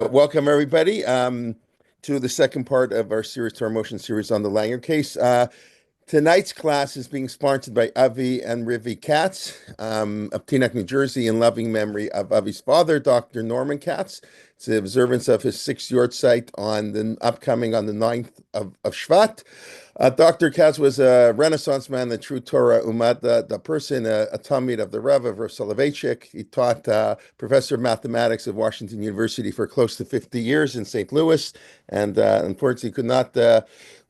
Welcome, everybody, to the second part of our series, to our motion series on the Langer case. Tonight's class is being sponsored by Avi and Rivi Katz of Teaneck, New Jersey, in loving memory of Avi's father, Dr. Norman Katz. It's the observance of his sixth yahrzeit on the 9th of Shvat. Dr. Katz was a Renaissance man, the true Torah Umat, the person, a Talmid of the Rav of Rav Soloveitchik. He taught professor of mathematics at Washington University for close to 50 years in St. Louis, and unfortunately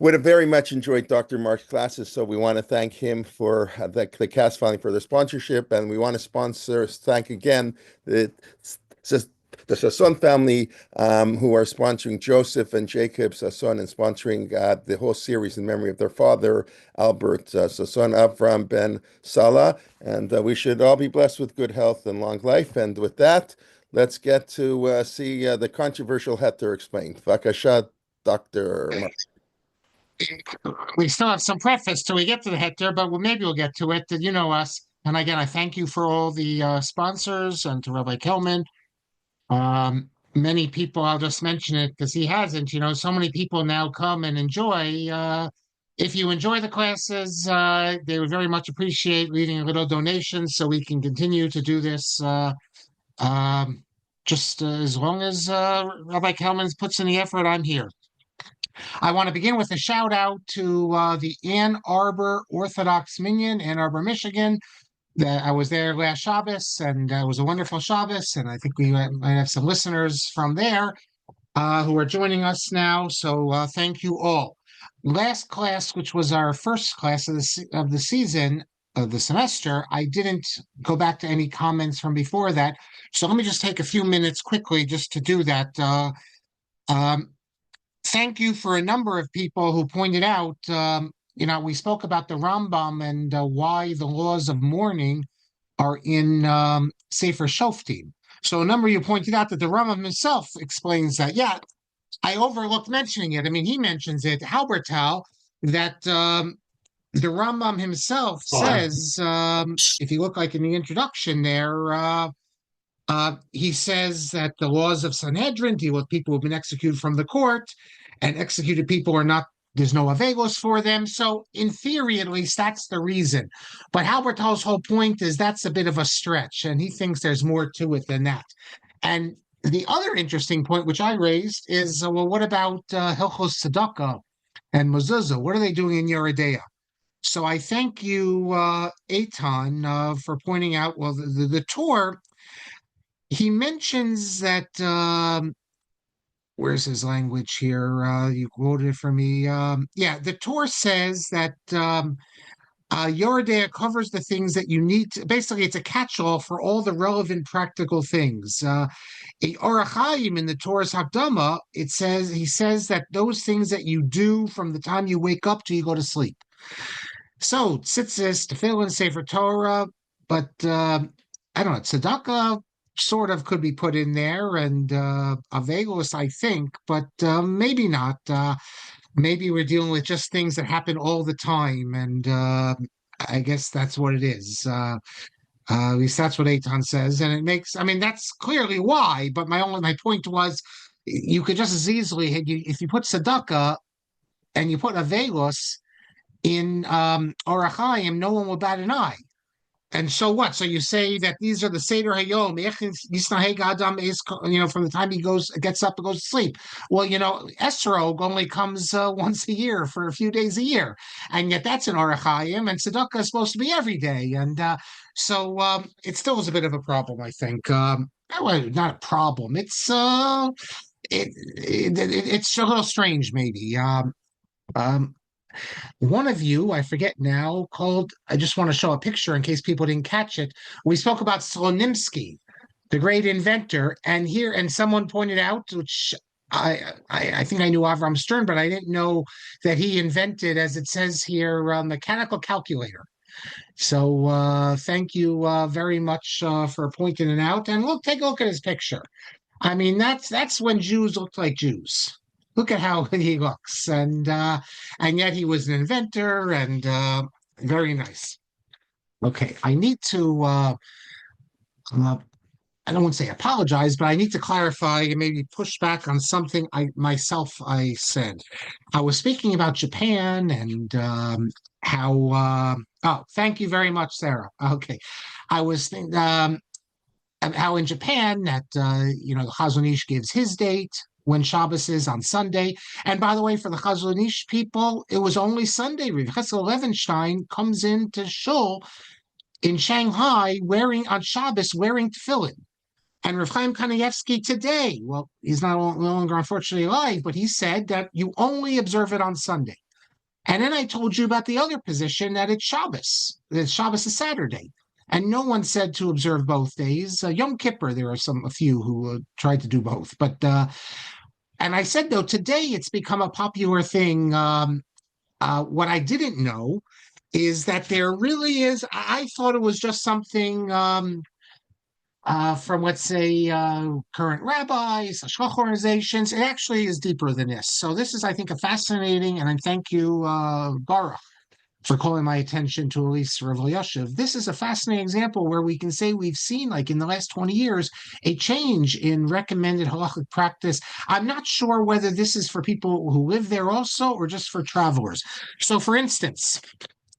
would have very much enjoyed Dr. Marc's classes, so we want to thank him for the Katz family for their sponsorship, and we want to thank again the Sasson family, who are sponsoring Joseph and Jacob Sasson and sponsoring the whole series in memory of their father, Albert Sasson Avram ben Salah. And we should all be blessed with good health and long life. And with that, let's get to see the controversial heter explained. Vakasha, Dr. Marc. We still have some preface till we get to the heter, but maybe we'll get to it. You know us. And again, I thank you for all the sponsors and to Rabbi Kelman. Many people, I'll just mention it because he hasn't, so many people now come and enjoy. If you enjoy the classes, they would very much appreciate leaving a little donation so we can continue to do this just as long as Rabbi Kelman puts in the effort, I'm here. I want to begin with a shout out to the Ann Arbor Orthodox Minyan, Ann Arbor, Michigan. I was there last Shabbos, and it was a wonderful Shabbos, and I think we might have some listeners from there who are joining us now. So thank you all. Last class, which was our first class of the season of the semester, I didn't go back to any comments from before that. So let me just take a few minutes quickly just to do that. Thank you for a number of people who pointed out. We spoke about the Rambam and why the laws of mourning are in Sefer Shoftim. So a number of you pointed out that the Rambam himself explains that. Yeah, I overlooked mentioning it. I mean, he mentions it, Halbertal, that the Rambam himself says, if you look like in the introduction there, he says that the laws of Sanhedrin deal with people who've been executed from the court, and executed people are not, there's no avelos for them. So in theory, at least, that's the reason. But Halbertal's whole point is that's a bit of a stretch, and he thinks there's more to it than that. And the other interesting point, which I raised, is, well, what about Hilchos Tzedakah and Mezuzah? What are they doing in Yeridea? So I thank you, Eitan, for pointing out, well, the Torah, he mentions that, where's his language here? You quoted it for me. The Torah says that Yeridea covers the things that you need to, basically it's a catch-all for all the relevant practical things. Orach Chaim in the Torah's Hakdama, he says that those things that you do from the time you wake up till you go to sleep. So tzitzis, tefillin, Sefer Torah, but I don't know, tzedakah sort of could be put in there, and avelos, I think, but maybe not. Maybe we're dealing with just things that happen all the time, and I guess that's what it is. At least that's what Eitan says, and it makes. I mean, that's clearly why. But my point was, you could just as easily, if you put tzedakah and you put avelos in Orach Chaim, no one will bat an eye. And so what? So you say that these are the Seder Hayom, from the time he gets up and goes to sleep. Well, Esrog only comes once a year for a few days a year. And yet that's an Orach Chaim, and Tzedakah is supposed to be every day. And so it still is a bit of a problem, I think. Well, not a problem. It's it's a little strange, maybe. One of you, I forget now, I just want to show a picture in case people didn't catch it. We spoke about Slonimsky, the great inventor, and someone pointed out, which I think I knew Avram Stern, but I didn't know that he invented, as it says here, a mechanical calculator. So thank you very much for pointing it out. And take a look at his picture. I mean, that's when Jews looked like Jews. Look at how he looks, and yet he was an inventor, and very nice. Okay, I need to I don't want to say apologize, but I need to clarify and maybe push back on something I said. I was speaking about Japan and how. Oh, thank you very much, Sarah. Okay, I was thinking how in Japan that the Chazon Ish gives his date when Shabbos is on Sunday. And by the way, for the Chazon Ish people, it was only Sunday. Rav Chesed Levenstein comes into shul in Shanghai on Shabbos wearing tefillin. And Rav Chaim Kanievsky today, well, he's no longer unfortunately alive, but he said that you only observe it on Sunday. And then I told you about the other position that it's Shabbos. That Shabbos is Saturday. And no one said to observe both days. Yom Kippur, there are a few who tried to do both. And I said, though, today it's become a popular thing. What I didn't know is that there really is, I thought it was just something from, let's say, current rabbis, shluch organizations. It actually is deeper than this. So this is, I think, a fascinating, and I thank you, Baruch, for calling my attention to at least Rav Yashiv. This is a fascinating example where we can say we've seen, like in the last 20 years, a change in recommended halachic practice. I'm not sure whether this is for people who live there also or just for travelers. So, for instance,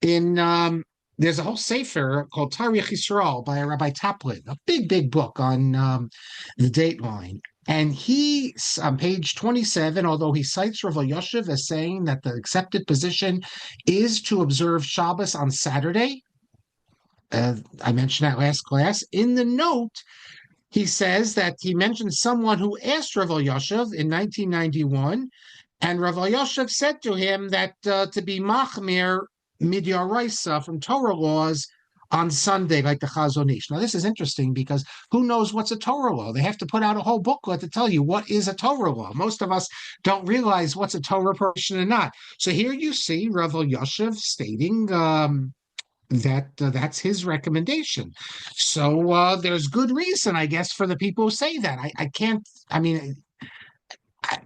there's a whole sefer called Tarikh Yisrael by Rabbi Taplin, a big book on the dateline. And he, on page 27, although he cites Rav Yoshev as saying that the accepted position is to observe Shabbos on Saturday, I mentioned that last class. In the note, he says that he mentioned someone who asked Rav Yoshev in 1991, and Rav Yoshev said to him that to be machmir midyoraisa from Torah laws on Sunday, like the Chazon Ish. Now, this is interesting because who knows what's a Torah law? They have to put out a whole booklet to tell you what is a Torah law. Most of us don't realize what's a Torah portion or not. So here you see Rav Yoshev stating that's his recommendation. So there's good reason, I guess, for the people who say that. I can't. I mean,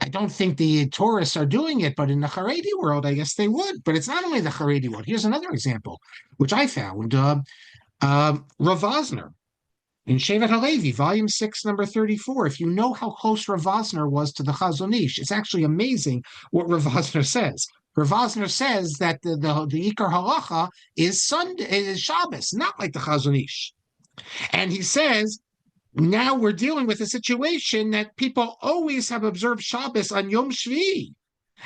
I don't think the tourists are doing it, but in the Haredi world, I guess they would. But it's not only the Haredi world. Here's another example, which I found. Rav Vosner in Shevet Halevi, volume 6, number 34. If you know how close Rav Vosner was to the Chazon Ish, it's actually amazing what Rav Vosner says. Rav Vosner says that the Ikar Halacha is Sunday, is Shabbos, not like the Chazon Ish. And he says, now we're dealing with a situation that people always have observed Shabbos on Yom Shvi,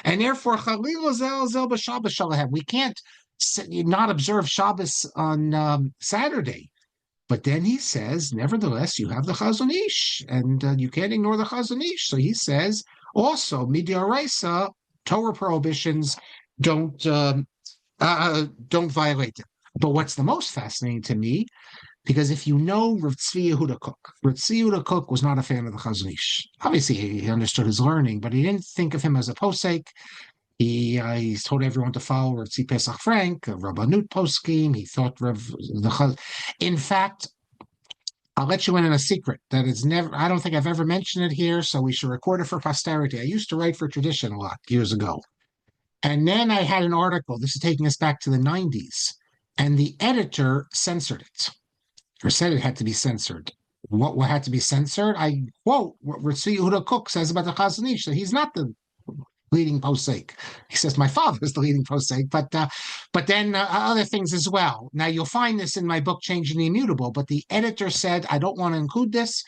and therefore Chalil Zel Zel b'Shabbos Shalahem. We can't not observe Shabbos on Saturday. But then he says, nevertheless, you have the Chazon Ish, and you can't ignore the Chazon Ish. So he says, also, midyoraisa, Torah prohibitions don't violate it. But what's the most fascinating to me, because if you know Rav Tzvi Yehuda Kook was not a fan of the Chazon Ish. Obviously, he understood his learning, but he didn't think of him as a posek. He told everyone to follow Rav Tzvi Pesach Frank, Rabbanut poskim. He thought in fact, I'll let you in on a secret that is never. I don't think I've ever mentioned it here, so we should record it for posterity. I used to write for Tradition a lot years ago, and then I had an article. This is taking us back to the 90s, and the editor censored it, or said it had to be censored. What had to be censored? I quote what Ritzi Yehuda Kook says about the Chazon Ish, that he's not the leading posek. He says my father is the leading posek, but then other things as well. Now you'll find this in my book, Changing the Immutable. But the editor said I don't want to include this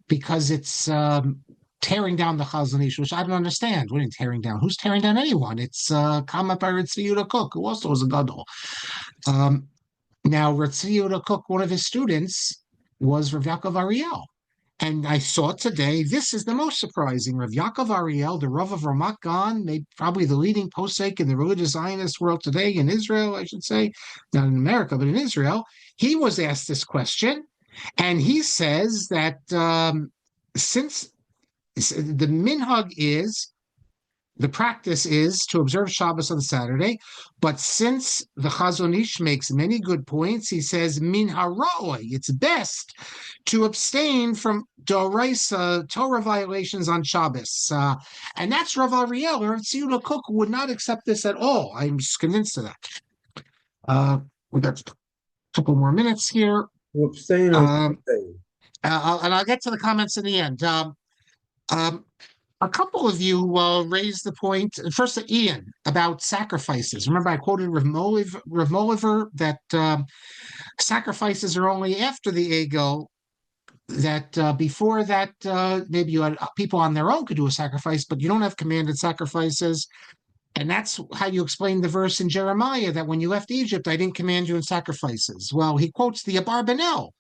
because it's tearing down the Chazon Ish, which I don't understand. What are you tearing down? Who's tearing down anyone? It's comment by Ritzi Yehuda Kook, who also was a gadol. Now, Ritzi Yehuda Kook, one of his students, was Rav Yaakov Ariel. And I saw today, this is the most surprising. Rav Yaakov Ariel, the Rav of Ramat Gan, probably the leading posek in the religious Zionist world today, in Israel, I should say, not in America, but in Israel. He was asked this question, and he says that since the minhag is, the practice is to observe Shabbos on Saturday, but since the Chazon Ish makes many good points, he says, min haroi, it's best to abstain from doraisa Torah violations on Shabbos. And that's Rav Ariel, or Tzvi Yehuda Kook would not accept this at all. I'm just convinced of that. We got a couple more minutes here. To abstain on Sunday. and I'll get to the comments in the end. Um, a couple of you raised the point, first to Ian, about sacrifices. Remember, I quoted Rav Moliver that sacrifices are only after the ego, that before that, maybe you had people on their own could do a sacrifice, but you don't have commanded sacrifices. And that's how you explain the verse in Jeremiah that when you left Egypt, I didn't command you in sacrifices. Well, he quotes the Abarbanel.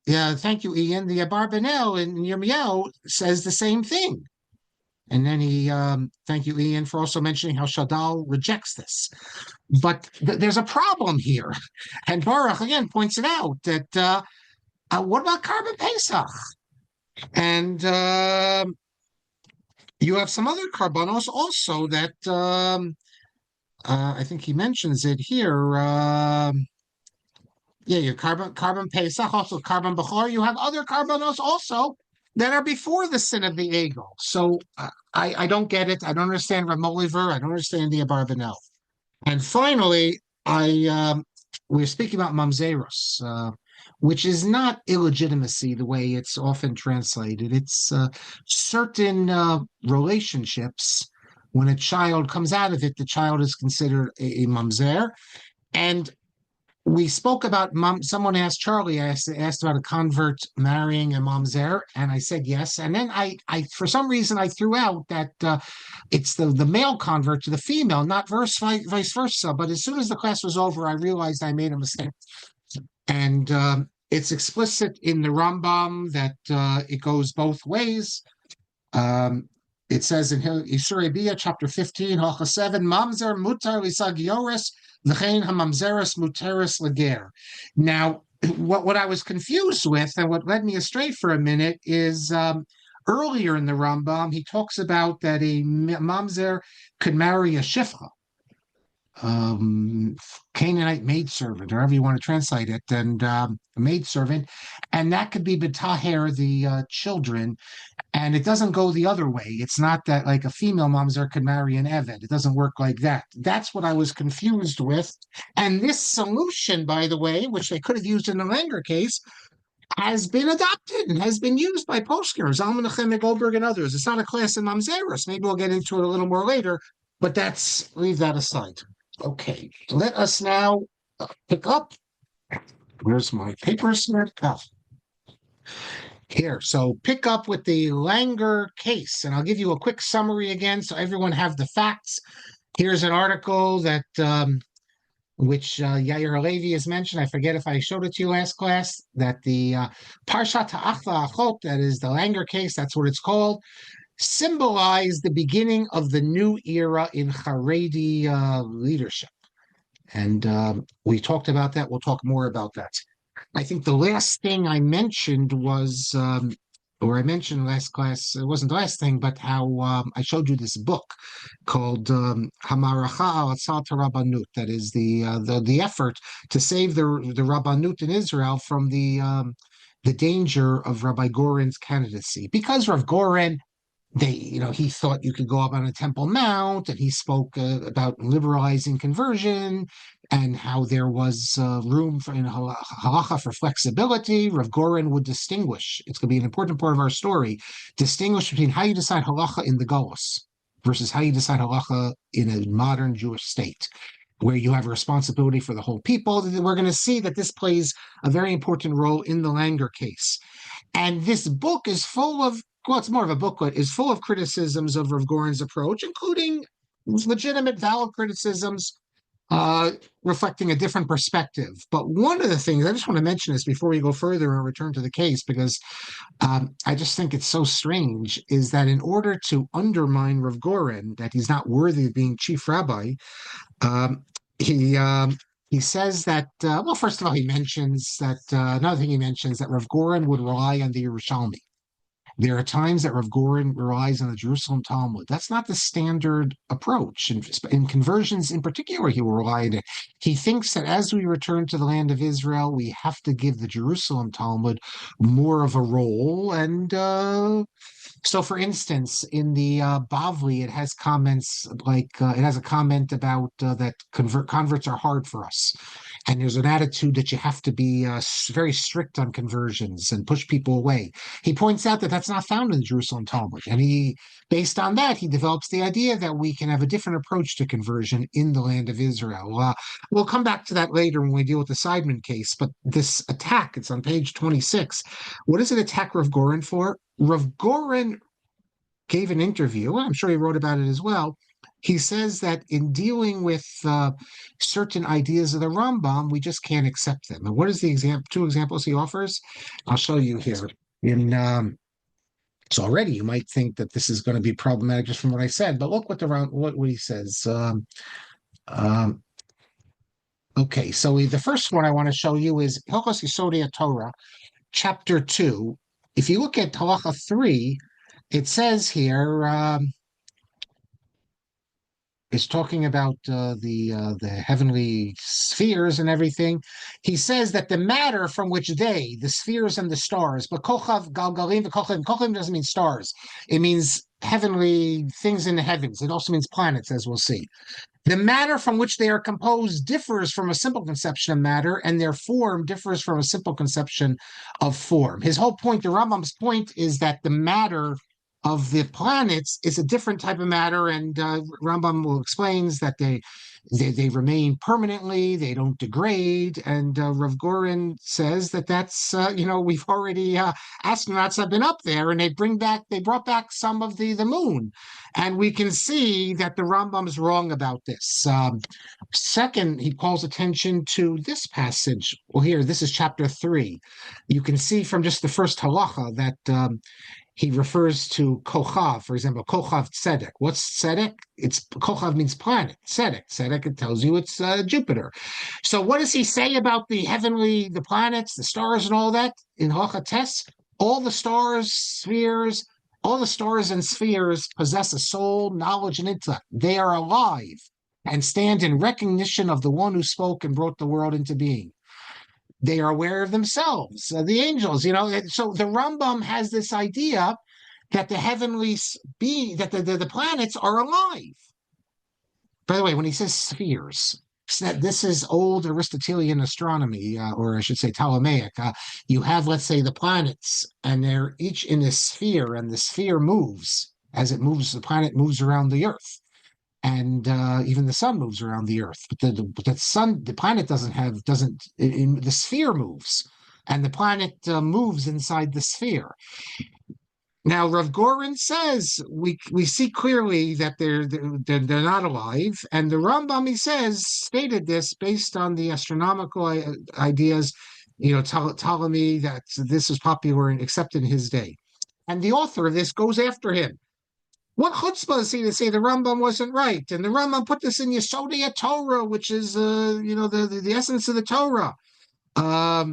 Yeah, thank you, Ian. The Abarbanel in Yirmiyahu says the same thing. And then thank you, Ian, for also mentioning how Shadal rejects this. But there's a problem here. And Baruch again points it out that what about Carbon Pesach? And you have some other carbonos also that I think he mentions it here. Yeah, your carbon Pesach, also carbon Bechor. You have other carbonos also that are before the sin of the ego. So I don't get it. I don't understand Ramoliver. I don't understand the Abarbanel. And finally, we're speaking about mamzeros, which is not illegitimacy the way it's often translated. It's certain relationships. When a child comes out of it, the child is considered a mamzer. And we spoke about someone asked Charlie, asked about a convert marrying a mamzer, and I said yes. And then I for some reason I threw out that it's the male convert to the female, not vice versa. But as soon as the class was over, I realized I made a mistake. And it's explicit in the Rambam that it goes both ways. It says in Isurei Bia, chapter 15, Halacha 7, Mamzer mutar lisag yoris, v'chein hamamzeres muteris lager. Now, what I was confused with and what led me astray for a minute is earlier in the Rambam, he talks about that a mamzer could marry a shifcha, Canaanite maidservant, or however you want to translate it, and a maidservant, and that could be betaher the children. And it doesn't go the other way. It's not that like a female mamzer could marry an eved. It doesn't work like that. That's what I was confused with. And this solution, by the way, which they could have used in the Langer case, has been adopted and has been used by Posner, Zalman Nechemia Goldberg, and others. It's not a class in mamzeros. Maybe we'll get into it a little more later, but leave that aside. Okay, let us now pick up. Where's my paper snap? Oh, here. So pick up with the Langer case, and I'll give you a quick summary again so everyone have the facts. Here's an article that which Yair Halevi has mentioned. I forget if I showed it to you last class, that the Parshat Ha'achla Achot, that is the Langer case, that's what it's called, symbolized the beginning of the new era in Haredi leadership. And we talked about that. We'll talk more about that. I think the last thing I mentioned was, or I mentioned last class, it wasn't the last thing, but how I showed you this book called Hamaracha al Atzat Rabbanut. That is the effort to save the Rabbanut in Israel from the danger of Rabbi Goren's candidacy. Because Rav Goren, he thought you could go up on a Temple Mount, and he spoke about liberalizing conversion and how there was room in halacha for flexibility. Rav Goren would distinguish, it's going to be an important part of our story, distinguish between how you decide halacha in the Golos versus how you decide halacha in a modern Jewish state, where you have a responsibility for the whole people. We're going to see that this plays a very important role in the Langer case. And this book is full of, well, it's more of a booklet, is full of criticisms of Rav Goren's approach, including legitimate, valid criticisms reflecting a different perspective. But one of the things, I just want to mention this before we go further and return to the case, because I just think it's so strange, is that in order to undermine Rav Goren, that he's not worthy of being chief rabbi, he says that, well, first of all, he mentions that, another thing he mentions, that Rav Goren would rely on the Yerushalmi. There are times that Rav Goren relies on the Jerusalem Talmud. That's not the standard approach. In conversions in particular, he will rely on it. He thinks that as we return to the land of Israel, we have to give the Jerusalem Talmud more of a role. And so, for instance, in the Bavli, it has comments like it has a comment about that converts are hard for us. And there's an attitude that you have to be very strict on conversions and push people away. He points out that that's not found in the Jerusalem Talmud. And based on that, he develops the idea that we can have a different approach to conversion in the land of Israel. We'll come back to that later when we deal with the Seidman case. But this attack, it's on page 26. What does it attack Rav Goren for? Rav Goren gave an interview. I'm sure he wrote about it as well. He says that in dealing with certain ideas of the Rambam, we just can't accept them. And what is the two examples he offers? I'll show you here. So already you might think that this is going to be problematic just from what I said, but look what he says. Okay, so the first one I want to show you is Hilchos Yesodei Torah, chapter 2. If you look at Halacha 3, it says here, is talking about the heavenly spheres and everything. He says that the matter from which the spheres and the stars, but kochav galgalim, kochav doesn't mean stars. It means heavenly things in the heavens. It also means planets, as we'll see. The matter from which they are composed differs from a simple conception of matter, and their form differs from a simple conception of form. His whole point, the Rambam's point, is that the matter of the planets is a different type of matter, and Rambam will explains that they remain permanently, they don't degrade, and Rav Goren says that that's we've already astronauts have been up there, and they brought back some of the moon, and we can see that the Rambam is wrong about this. Second, he calls attention to this passage. Well, here, this is chapter 3. You can see from just the first halacha that he refers to Kochav, for example, Kochav Tzedek. What's Tzedek? Kochav means planet. Tzedek, it tells you it's Jupiter. So what does he say about the planets, the stars and all that in Halacha Tes? All the stars and spheres possess a soul, knowledge, and intellect. They are alive and stand in recognition of the one who spoke and brought the world into being. They are aware of themselves, the angels, So the Rambam has this idea that the heavenly being, that the planets are alive. By the way, when he says spheres, this is old Aristotelian astronomy, or I should say Ptolemaic. You have, let's say, the planets, and they're each in a sphere, and the sphere moves. As it moves, the planet moves around the Earth. And even the sun moves around the Earth, but the planet the sphere moves, and the planet moves inside the sphere. Now, Rav Goren says we see clearly that they're not alive, and the Rambam, he says, stated this based on the astronomical ideas, Ptolemy, that this was popular and accepted in his day, and the author of this goes after him. What chutzpah is he to say the Rambam wasn't right? And the Rambam put this in Yesodei Torah, which is, the essence of the Torah. I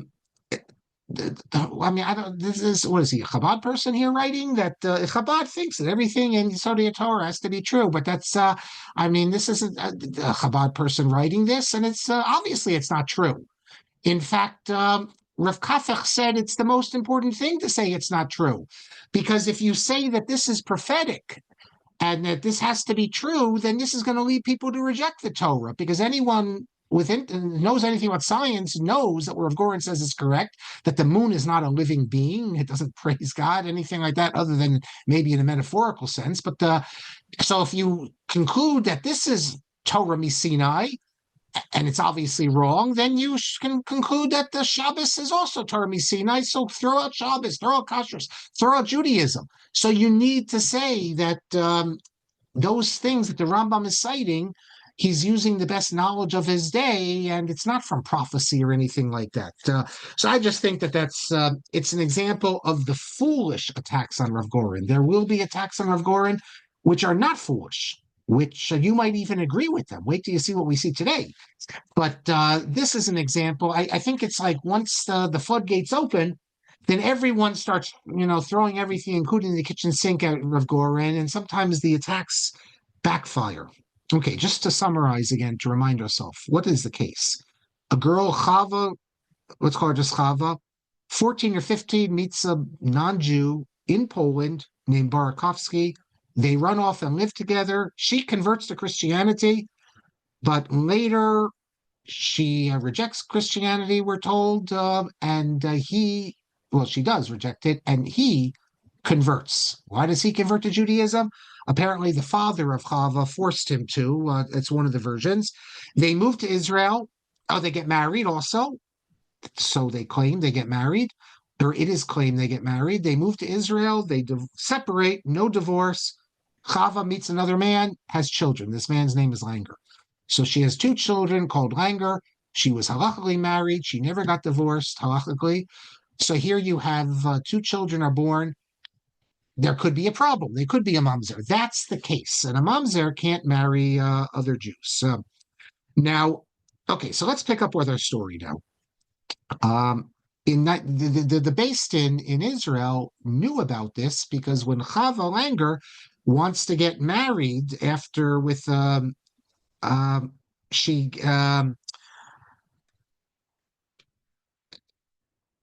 mean, what is he, a Chabad person here writing? That Chabad thinks that everything in Yesodei Torah has to be true, but that's, this isn't a Chabad person writing this, and it's obviously it's not true. In fact, Rav Kafach said it's the most important thing to say it's not true, because if you say that this is prophetic and that this has to be true, then this is going to lead people to reject the Torah, because anyone knows anything about science knows that Rav Goren says is correct, that the moon is not a living being. It doesn't praise God, anything like that, other than maybe in a metaphorical sense. But so if you conclude that this is Torah Sinai, and it's obviously wrong, then you can conclude that the Shabbos is also Torah Sinai. So throw out Shabbos, throw out Kashrus, throw out Judaism. So you need to say that those things that the Rambam is citing, he's using the best knowledge of his day, and it's not from prophecy or anything like that. So I just think that it's an example of the foolish attacks on Rav Goren. There will be attacks on Rav Goren which are not foolish, which you might even agree with them. Wait till you see what we see today. But this is an example. I think it's like once the floodgates open, then everyone starts, throwing everything, including the kitchen sink, at Rav Goren, and sometimes the attacks backfire. Okay, just to summarize again, to remind ourselves, what is the case? A girl, Chava, let's call her just Chava, 14 or 15, meets a non-Jew in Poland named Barakovsky. They run off and live together. She converts to Christianity, but later she rejects Christianity, we're told, and she does reject it, and he converts. Why does he convert to Judaism? Apparently, the father of Chava forced him to. It's one of the versions. They move to Israel. Oh, they get married also. So they claim they get married, or it is claimed they get married. They move to Israel. They separate, no divorce. Chava meets another man, has children. This man's name is Langer. So she has two children called Langer. She was halachically married. She never got divorced halachically. So here you have two children are born. There could be a problem. They could be a mamzer. That's the case. And a mamzer can't marry other Jews. Now, okay, so let's pick up with our story now. In that the Beis Din in Israel knew about this because when Chava Langer wants to get married after with she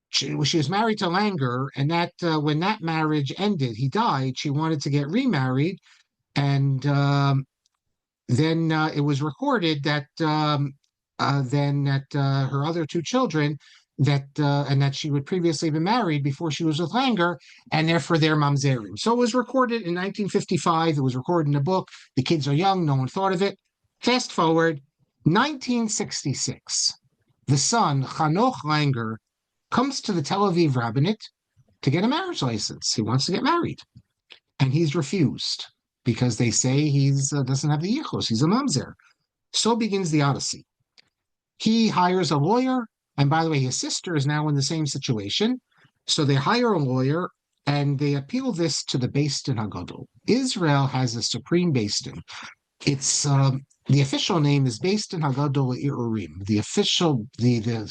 she was married to Langer, and that when that marriage ended, he died. She wanted to get remarried, and then it was recorded that then that her other two children that and that she would previously been married before she was with Langer, and therefore they're mamzerim. So it was recorded in 1955. It was recorded in a book. The kids are young. No one thought of it. Fast forward, 1966. The son, Chanoch Langer, comes to the Tel Aviv rabbinate to get a marriage license. He wants to get married, and he's refused because they say he's doesn't have the yichus. He's a mamzer. So begins the Odyssey. He hires a lawyer, and by the way, his sister is now in the same situation. So they hire a lawyer, and they appeal this to the Beis Din Hagadol. Israel has a supreme Beis Din. It's the official name is Beis Din Hagadol Irurim, the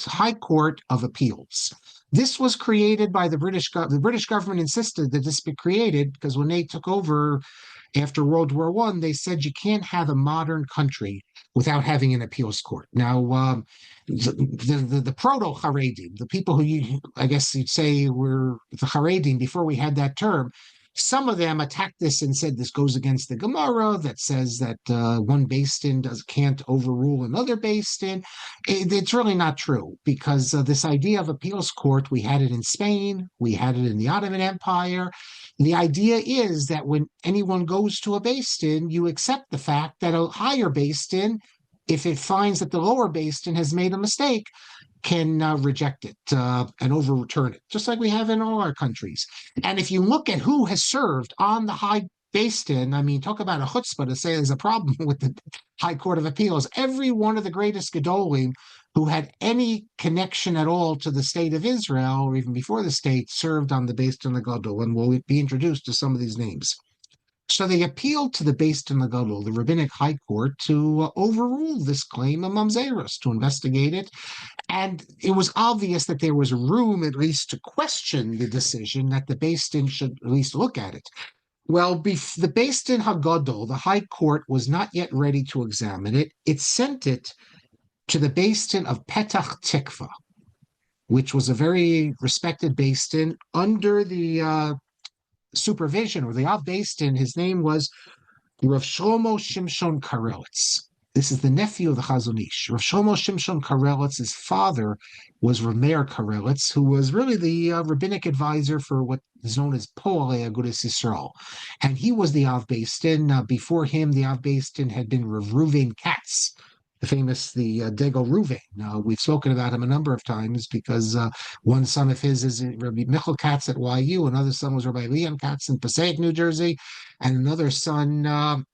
High Court of Appeals. This was created by the British government insisted that this be created because when they took over after World War I, they said you can't have a modern country without having an appeals court. Now, the proto Haredim, the people who I guess you'd say were the Haredim before we had that term, some of them attacked this and said this goes against the Gemara that says that one Beis Din can't overrule another Beis Din. It's really not true because this idea of appeals court, we had it in Spain, we had it in the Ottoman Empire. The idea is that when anyone goes to a Beis Din, you accept the fact that a higher Beis Din, if it finds that the lower Beis Din has made a mistake, can reject it and overturn it, just like we have in all our countries. And if you look at who has served on the High Beis Din, I mean, talk about a chutzpah to say there's a problem with the High Court of Appeals. Every one of the greatest Gedolim who had any connection at all to the state of Israel, or even before the state, served on the Beis Din Hagadol, and we'll be introduced to some of these names. So they appealed to the Beis Din Hagadol, the rabbinic high court, to overrule this claim of mamzerus, to investigate it. And it was obvious that there was room, at least, to question the decision, that the Beis Din should at least look at it. Well, the Beis Din Hagadol, the high court, was not yet ready to examine it. It sent it to the Beis Din of Petach Tikva, which was a very respected Beis Din under the supervision, or the Av Beis Din. His name was Rav Shlomo Shimshon Karelitz. This is the nephew of the Chazon Ish. Rav Shlomo Shimshon Karelitz, his father was Rav Meir Karelitz, who was really the rabbinic advisor for what is known as Poalei Agudas Yisrael. And he was the Av Beis Din. Before him, the Av Beis Din had been Rav Reuven Katz, the famous, Dego Reuven. We've spoken about him a number of times because one son of his is Rabbi Michal Katz at YU, another son was Rabbi Leon Katz in Passaic, New Jersey, and another son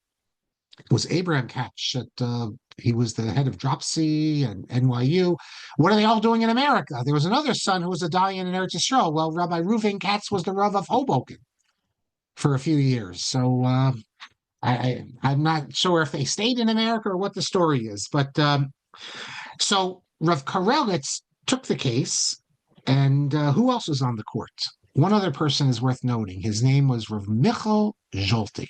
was Abraham Katz. He was the head of Dropsy and NYU. What are they all doing in America? There was another son who was a Dayan in Eretz Yisrael. Well, Rabbi Reuven Katz was the Rav of Hoboken for a few years. So I'm not sure if they stayed in America or what the story is. But so Rav Karelitz took the case, and who else was on the court? One other person is worth noting. His name was Rav Michal Zolty.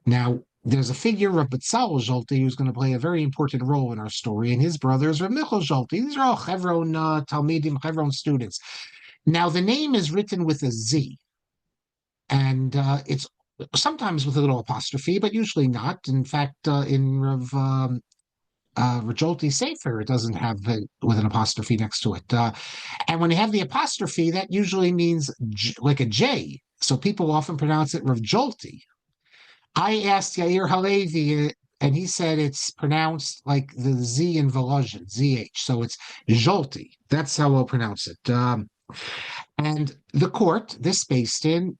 Now, there's a figure, Rav Betzalel Zolty, who's going to play a very important role in our story, and his brother is Rav Michal Zolty. These are all Chevron Talmidim, Chevron students. Now, the name is written with a Z, and it's sometimes with a little apostrophe, but usually not. In fact, in Rajolti Sefer, it doesn't have it with an apostrophe next to it. And when you have the apostrophe, that usually means like a J. So people often pronounce it Rajolti. I asked Yair Halevi, and he said it's pronounced like the Z in Volozhin, ZH. So it's Jolti. That's how we'll pronounce it. And the court, this based in,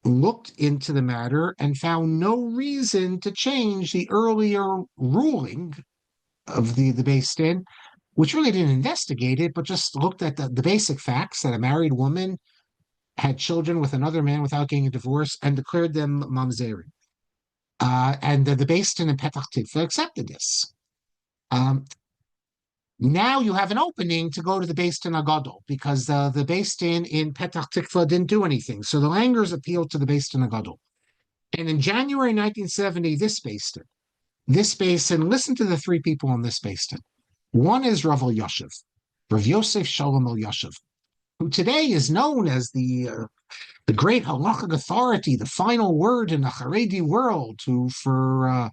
looked into the matter and found no reason to change the earlier ruling of the based in, which really didn't investigate it, but just looked at the basic facts that a married woman had children with another man without getting a divorce and declared them mamzerim. And the based in Petach Tikva accepted this. Now you have an opening to go to the based in Agadol because the based in Petach Tikva didn't do anything. So the Langers appealed to the based in Agadol. And in January 1970, this based in, listen to the three people on this based in. One is Rav Yoshev, Rav Yosef Shalom El Yoshev, who today is known as the great Halakhic authority, the final word in the Haredi world, who for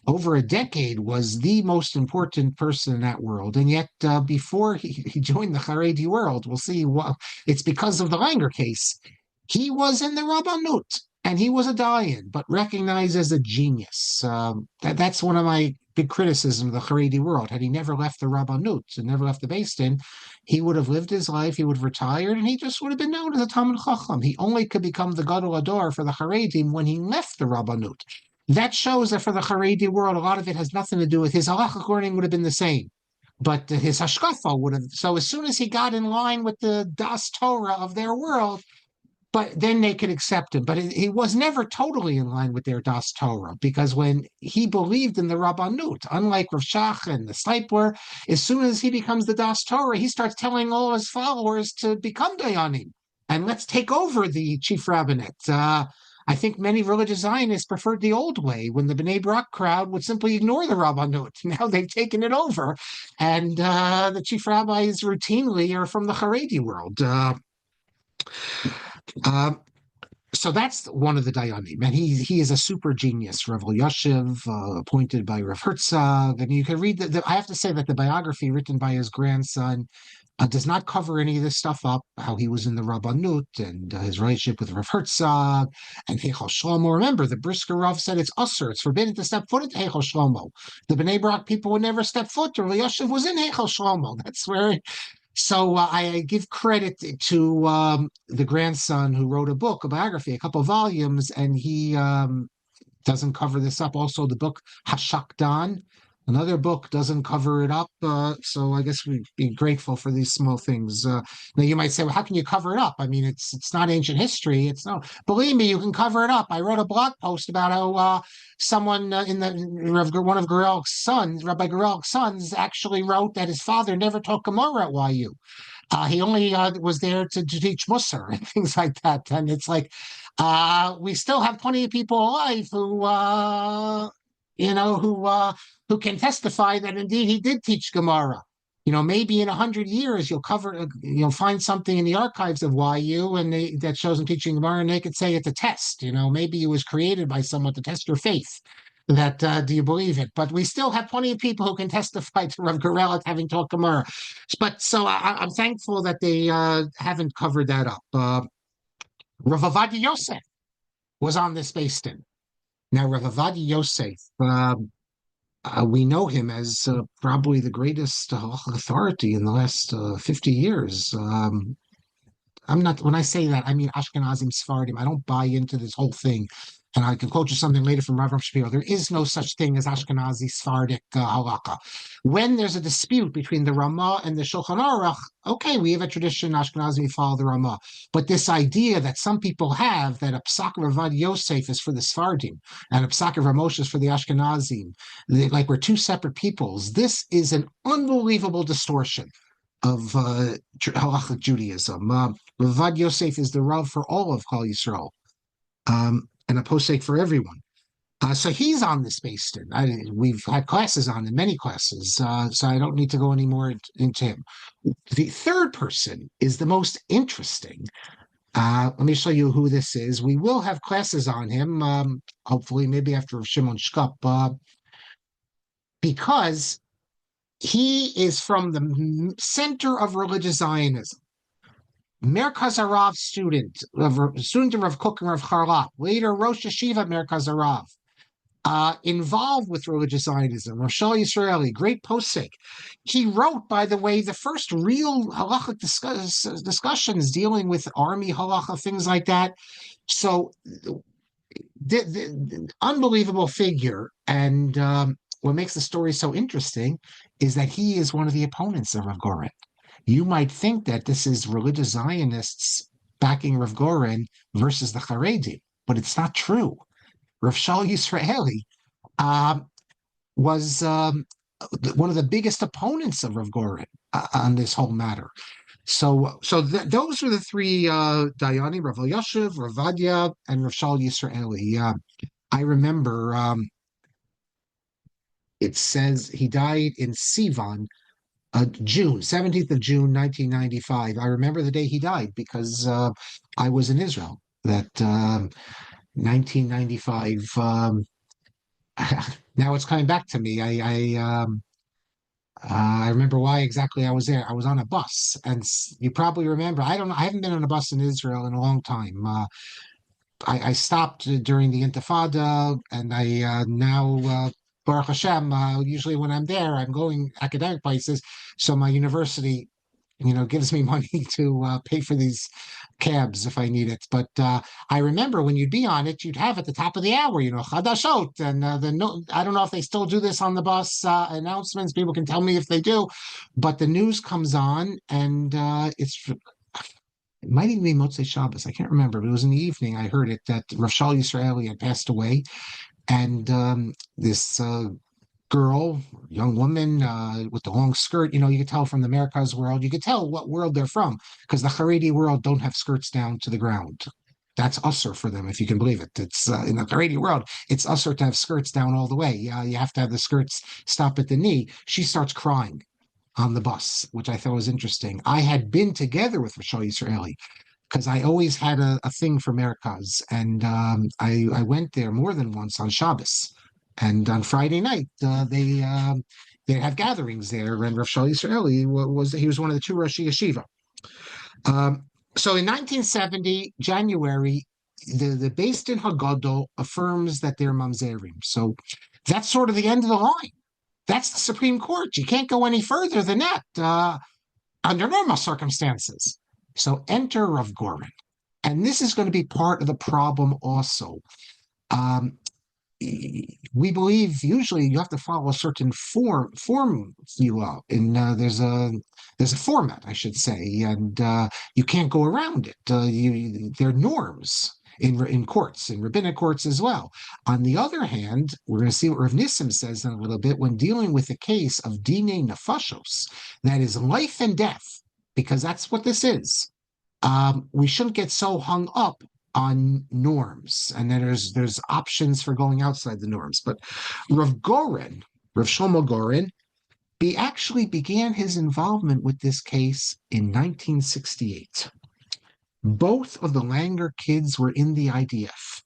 over a decade was the most important person in that world. And yet before he joined the Haredi world, we'll see, it's because of the Langer case. He was in the Rabbanut, and he was a dayan, but recognized as a genius. That's one of my big criticisms of the Haredi world. Had he never left the Rabbanut and never left the Beis Din, he would have lived his life, he would have retired, and he just would have been known as a Talmid Chacham. He only could become the Gadol Ador for the Haredim when he left the Rabbanut. That shows that for the Haredi world, a lot of it has nothing to do with his halachic learning would have been the same. But his hashkafa would have. So as soon as he got in line with the Das Torah of their world, but then they could accept him. But he was never totally in line with their Das Torah, because when he believed in the Rabbanut, unlike Rav Shach and the Sleipler, as soon as he becomes the Das Torah, he starts telling all his followers to become Dayanim, and let's take over the chief rabbinate. I think many religious Zionists preferred the old way, when the Bnei Brak crowd would simply ignore the Rabbanut. Now they've taken it over, and the chief rabbis routinely are from the Haredi world. So that's one of the Dayanim, and he is a super genius, Rav Yoshev, appointed by Rav Herzog. And you can read I have to say that the biography written by his grandson does not cover any of this stuff up, how he was in the Rabbanut and his relationship with Rav Herzog and Heichal Shlomo. Remember, the Brisker Rav said it's usher, it's forbidden to step foot into Heichal Shlomo. The Bnei Brak people would never step foot. Rav Yoshev was in Heichal Shlomo. That's where. So I give credit to the grandson who wrote a book, a biography, a couple of volumes, and he doesn't cover this up. Also, the book Hashakdan, another book, doesn't cover it up. So I guess we'd be grateful for these small things. Now you might say, well, how can you cover it up? I mean, it's not ancient history. It's no. Believe me, you can cover it up. I wrote a blog post about how someone one of Gorel's sons, Rabbi Gorel's sons, actually wrote that his father never taught Gemara at YU. He only was there to teach Musar and things like that. And it's like, we still have plenty of people alive who can testify that indeed he did teach Gemara. Maybe in 100 years you'll find something in the archives of YU that shows him teaching Gemara, and they could say it's a test. Maybe it was created by someone to test your faith. That do you believe it? But we still have plenty of people who can testify to Rav Gorel having taught Gemara. But so I'm thankful that they haven't covered that up. Rav Avadia Yosef was on this based in. Now Rav Avadia Yosef, we know him as probably the greatest authority in the last 50 years. When I say that, I mean Ashkenazim Sephardim. I don't buy into this whole thing. And I can quote you something later from Rav Shapiro. There is no such thing as Ashkenazi Sephardic halakha. When there's a dispute between the Ramah and the Shulchan Aruch, okay, we have a tradition, Ashkenazi, we follow the Ramah. But this idea that some people have, that a Psak Ravad Yosef is for the Sephardim and a Psak of Ramosha is for the Ashkenazim, like we're two separate peoples, this is an unbelievable distortion. Halachic Judaism. Ravad Yosef is the Rav for all of Klal Yisrael, and a posek for everyone. So he's on this based in. We've had classes on him, many classes, so I don't need to go any more into him. The third person is the most interesting. Let me show you who this is. We will have classes on him, hopefully, maybe after Shimon Shkup, because he is from the center of religious Zionism. Merkaz Harav student of Rav Kook and Rav Charlap, later Rosh Yeshiva Merkaz Harav, involved with religious Zionism. Roshal Yisraeli, great posek. He wrote, by the way, the first real halachic discussions dealing with army halacha, things like that. So, the unbelievable figure. And what makes the story so interesting is that he is one of the opponents of Rav Goren. You might think that this is religious Zionists backing Rav Goren versus the Haredim, but it's not true. Rav Shal Yisraeli was one of the biggest opponents of Rav Goren on this whole matter. So those are the three Dayani, Rav Elyashiv, Rav Vadia, and Rav Shal Yisraeli. I remember it says he died in Sivan, June 17th of June 1995. I remember the day he died because I was in Israel that 1995. Now it's coming back to me. I remember why exactly I was there. I was on a bus, and you probably remember. I don't know. I haven't been on a bus in Israel in a long time. I stopped during the Intifada, and I now, Baruch Hashem, usually when I'm there, I'm going academic places. So my university, gives me money to pay for these cabs if I need it. But I remember when you'd be on it, you'd have at the top of the hour, Chadashot, and I don't know if they still do this on the bus announcements. People can tell me if they do, but the news comes on, and it might even be Motzei Shabbos. I can't remember, but it was in the evening. I heard it that Rav Shal Yisraeli had passed away, and this girl, young woman with the long skirt, you could tell from the Merkaz world, you could tell what world they're from because the Haredi world don't have skirts down to the ground. That's usher for them, if you can believe it. It's in the Haredi world, it's usher to have skirts down all the way. You have to have the skirts stop at the knee. She starts crying on the bus, which I thought was interesting. I had been together with Roshal Yisraeli because I always had a thing for Merkaz, and I went there more than once on Shabbos. And on Friday night, they have gatherings there. And Rav Shal Yisraeli he was one of the two Rosh Yeshiva. So in 1970, January, the Beis Din Hagadol affirms that they're mamzerim. So that's sort of the end of the line. That's the Supreme Court. You can't go any further than that under normal circumstances. So enter Rav Goren. And this is going to be part of the problem also. We believe usually you have to follow a certain formula. There's a format, I should say, and you can't go around it. There are norms in courts, in rabbinic courts as well. On the other hand, we're going to see what Rav Nissim says in a little bit when dealing with the case of dine nefashos, that is life and death, because that's what this is. We shouldn't get so hung up on norms, and then there's options for going outside the norms. But Rav Goren, Rav Shlomo Goren, actually began his involvement with this case in 1968. Both of the Langer kids were in the IDF,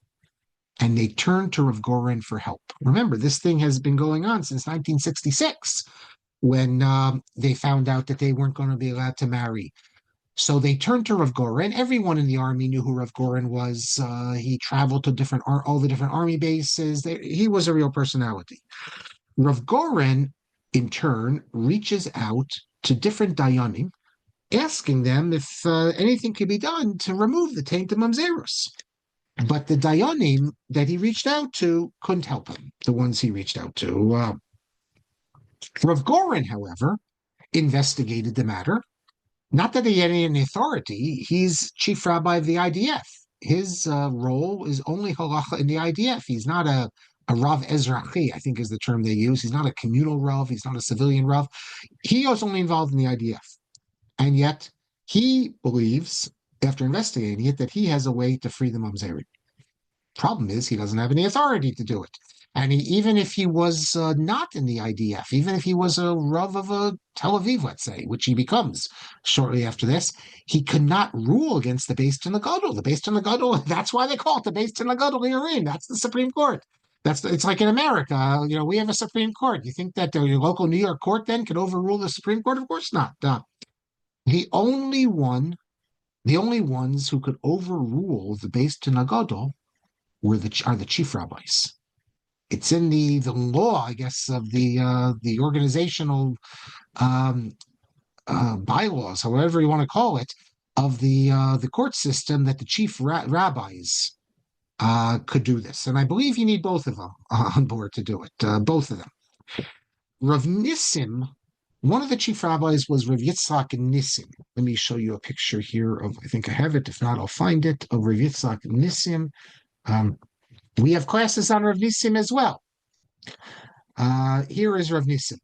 and they turned to Rav Goren for help. Remember, this thing has been going on since 1966, when they found out that they weren't going to be allowed to marry. So they turned to Rav Goren. Everyone in the army knew who Rav Goren was. He traveled to all the different army bases. He was a real personality. Rav Goren, in turn, reaches out to different dayanim, asking them if anything could be done to remove the taint of mamzerus. But the dayanim that he reached out to couldn't help him, the ones he reached out to. Rav Goren, however, investigated the matter. Not that he had any authority. He's chief rabbi of the IDF. His role is only halacha in the IDF. He's not a Rav Ezrachi, I think is the term they use. He's not a communal Rav. He's not a civilian Rav. He was only involved in the IDF. And yet he believes, after investigating it, that he has a way to free the mamzerim. Problem is, he doesn't have any authority to do it. And even if he was not in the IDF, even if he was a Rav of Tel Aviv, let's say, which he becomes shortly after this, he could not rule against the Beis Din Gadol. The Beis Din Gadol, that's why they call it the Beis Din Gadol Yarim. That's the Supreme Court. It's like in America, we have a Supreme Court. You think that your local New York court then could overrule the Supreme Court? Of course not. The only one, the only ones who could overrule the Beis Din Gadol are the chief rabbis. It's in the law, I guess, of the organizational bylaws, however you want to call it, of the court system that the chief rabbis could do this. And I believe you need both of them on board to do it, both of them. Rav Nissim, one of the chief rabbis was Rav Yitzhak Nissim. Let me show you a picture here of, I think I have it. If not, I'll find it, of Rav Yitzhak Nissim. We have classes on Rav Nissim as well. Here is Rav Nissim.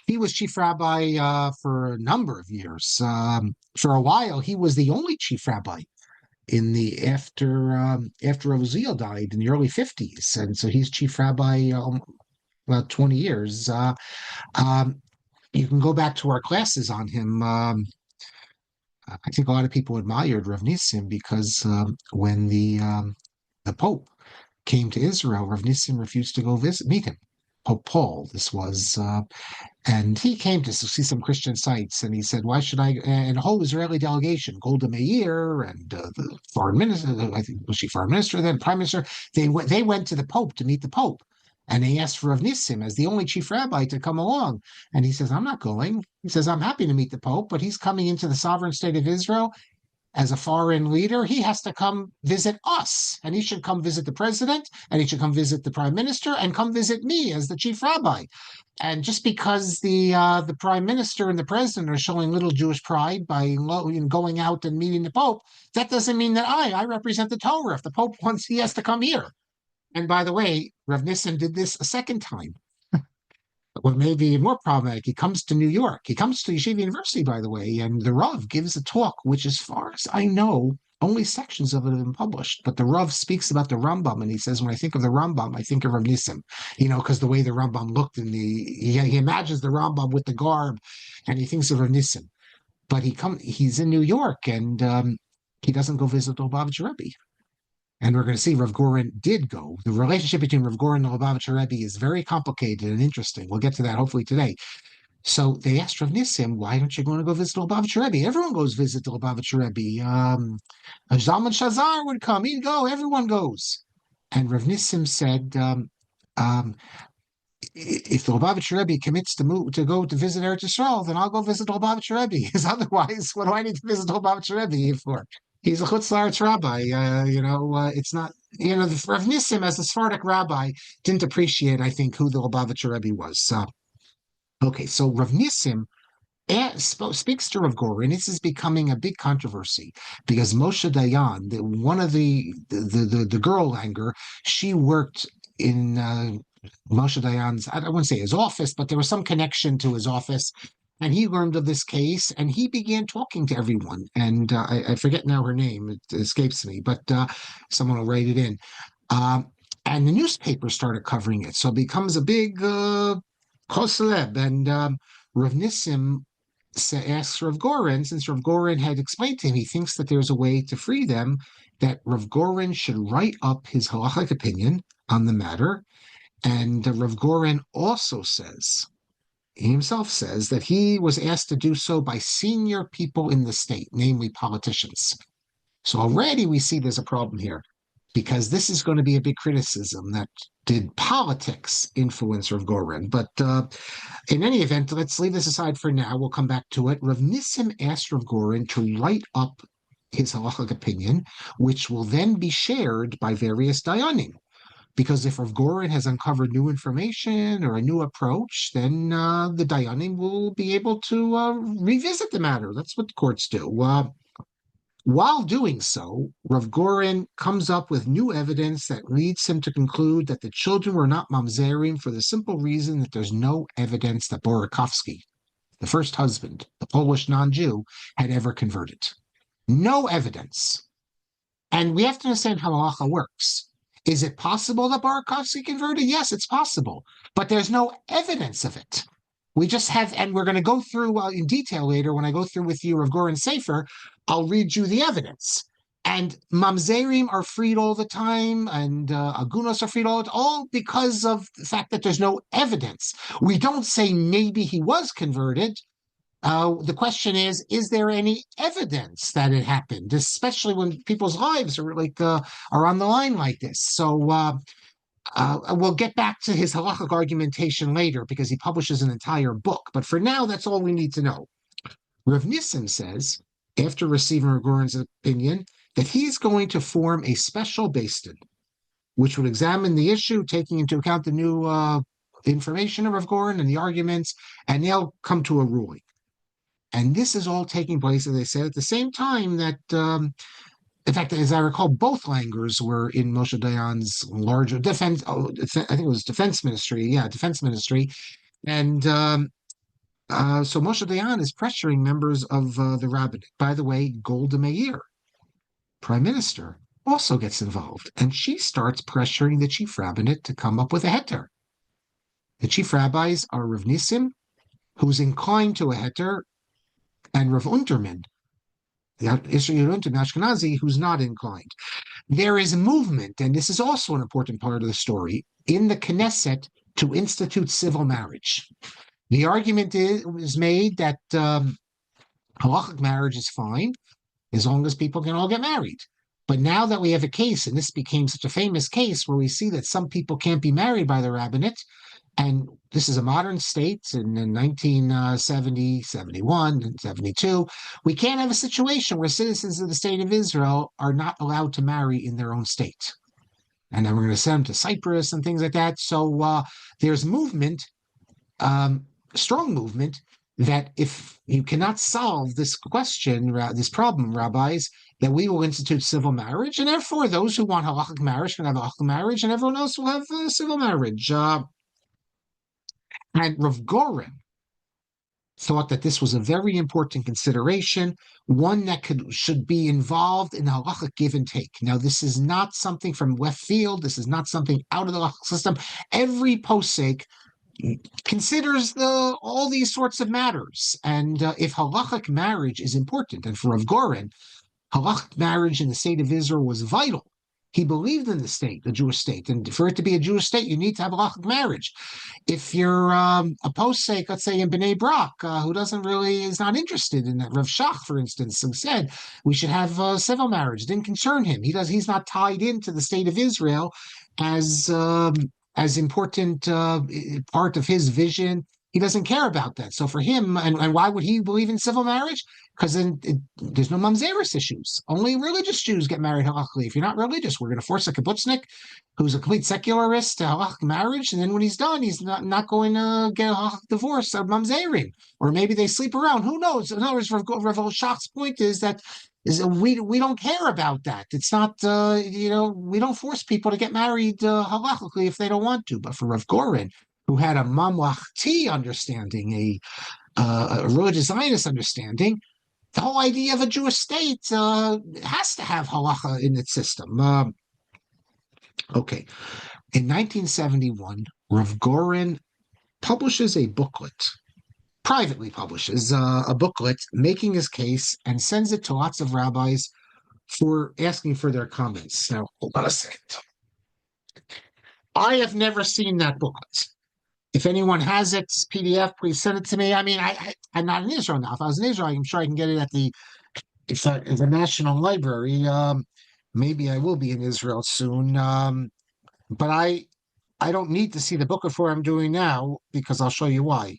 He was chief rabbi for a number of years. For a while, he was the only chief rabbi in the after Rav Uziel died in the early 50s, and so he's chief rabbi about 20 years. You can go back to our classes on him. I think a lot of people admired Rav Nissim because when the Pope came to Israel, Rav Nissim refused to go meet him. Pope Paul, this was, and he came to see some Christian sites, and he said, "Why should I?" And a whole Israeli delegation, Golda Meir and the foreign minister, I think was she foreign minister then, prime minister, they went to the Pope to meet the Pope, and they asked for Rav Nissim as the only chief rabbi to come along, and he says, "I'm not going." He says, "I'm happy to meet the Pope, but he's coming into the sovereign state of Israel." As a foreign leader, he has to come visit us, and he should come visit the president, and he should come visit the prime minister, and come visit me as the chief rabbi. And just because the prime minister and the president are showing little Jewish pride by going out and meeting the Pope, that doesn't mean that I represent the Torah. If the Pope wants, he has to come here. And by the way, Rav Nissim did this a second time. What may be more problematic, he comes to New York. He comes to Yeshiva University, by the way, and the Rav gives a talk, which, as far as I know, only sections of it have been published. But the Rav speaks about the Rambam, and he says, when I think of the Rambam, I think of Rav Nissim, because the way the Rambam looked he imagines the Rambam with the garb, and he thinks of Rav Nissim. But he's in New York, and he doesn't go visit the Lubavitcher Rebbe. And we're going to see Rav Goren did go. The relationship between Rav Goren and the Lubavitcher Rebbe is very complicated and interesting. We'll get to that hopefully today. So they asked Rav Nissim, "Why don't you want to go visit the Lubavitcher Rebbe?" Everyone goes visit the Lubavitcher Rebbe. Zalman Shazar would come. He'd go. Everyone goes. And Rav Nissim said, if the Lubavitcher Rebbe commits to go to visit Eretz Yisrael, then I'll go visit the Lubavitcher Rebbe. Because otherwise, what do I need to visit the Lubavitcher Rebbe for? He's a Chutz La'aretz rabbi. It's not, Rav Nissim as a Sephardic rabbi didn't appreciate, I think, who the Lubavitcher Rebbe was. Okay, so Rav Nissim speaks to Rav Goren. This is becoming a big controversy because Moshe Dayan, one of the girl anger, she worked in Moshe Dayan's, I wouldn't say his office, but there was some connection to his office. And he learned of this case, and he began talking to everyone. And I forget now her name; it escapes me, but someone will write it in. And the newspaper started covering it, so it becomes a big koseleb. And Rav Nissim asks Rav Goren, since Rav Goren had explained to him, he thinks that there's a way to free them, that Rav Goren should write up his halachic opinion on the matter. And Rav Goren also says, he himself says, that he was asked to do so by senior people in the state, namely politicians. So already we see there's a problem here, because this is going to be a big criticism that did politics influence Rav Goren. But in any event, let's leave this aside for now. We'll come back to it. Rav Nissim asked Rav Goren to write up his halachic opinion, which will then be shared by various dayanim. Because if Rav Goren has uncovered new information or a new approach, then the dayanim will be able to revisit the matter. That's what the courts do. While doing so, Rav Goren comes up with new evidence that leads him to conclude that the children were not mamzerim for the simple reason that there's no evidence that Borakovsky the first husband, the Polish non-Jew, had ever converted. No evidence. And we have to understand how halacha works. Is it possible that Barakovsky converted? Yes, it's possible, but there's no evidence of it. We just have, and we're going to go through in detail later when I go through with you Rav Goren Sefer, I'll read you the evidence. And mamzerim are freed all the time, and agunos are freed all because of the fact that there's no evidence. We don't say maybe he was converted. The question is there any evidence that it happened, especially when people's lives are are on the line like this? So we'll get back to his halachic argumentation later because he publishes an entire book. But for now, that's all we need to know. Rav Nissim says, after receiving Rav Goren's opinion, that he's going to form a special beis din, which would examine the issue, taking into account the new information of Rav Goren and the arguments, and they'll come to a ruling. And this is all taking place, as I said, at the same time that, in fact, as I recall, both Langers were in Moshe Dayan's larger defense. I think it was defense ministry. Yeah, defense ministry. And so Moshe Dayan is pressuring members of the rabbinic. By the way, Golda Meir, prime minister, also gets involved. And she starts pressuring the chief rabbinate to come up with a heter. The chief rabbis are Rav Nissim, who's inclined to a heter, and Rav Unterman, Israel Unterman Ashkenazi, who's not inclined. There is a movement, and this is also an important part of the story, in the Knesset to institute civil marriage. The argument is made that halachic marriage is fine as long as people can all get married. But now that we have a case, and this became such a famous case where we see that some people can't be married by the rabbinate, and this is a modern state in 1970, 71, and 72. We can't have a situation where citizens of the state of Israel are not allowed to marry in their own state. And then we're going to send them to Cyprus and things like that. So there's movement, strong movement, that if you cannot solve this question, this problem, rabbis, that we will institute civil marriage. And therefore, those who want halachic marriage can have halachic marriage, and everyone else will have civil marriage. And Rav Goren thought that this was a very important consideration, one that should be involved in halachic give and take. Now, this is not something from left field. This is not something out of the halachic system. Every posek considers all these sorts of matters. And if halachic marriage is important, and for Rav Goren, halachic marriage in the state of Israel was vital. He believed in the state, the Jewish state, and for it to be a Jewish state, you need to have a halachic marriage. If you're a posek, let's say in Bnei Brak, who is not interested in that, Rav Shach, for instance, who said we should have civil marriage, it didn't concern him. He's not tied into the state of Israel as important part of his vision. He doesn't care about that. So for him, and why would he believe in civil marriage? Because then there's no mamzeris issues. Only religious Jews get married halachically. If you're not religious, we're going to force a kibbutznik who's a complete secularist to halachic marriage, and then when he's done, he's not going to get a halachic divorce of mamzerim. Or maybe they sleep around. Who knows? In other words, Rav Shach's point is that we don't care about that. It's not, we don't force people to get married halachically if they don't want to. But for Rav Goren, who had a mamlachti understanding, a religious Zionist understanding, the whole idea of a Jewish state has to have halacha in its system. Okay. In 1971, Rav Goren publishes a booklet, privately publishes a booklet making his case and sends it to lots of rabbis for asking for their comments. Now, hold on a second. I have never seen that booklet. If anyone has it, PDF, please send it to me. I mean, I'm not in Israel now. If I was in Israel, I'm sure I can get it at the National Library. Maybe I will be in Israel soon. But I don't need to see the book before I'm doing now because I'll show you why.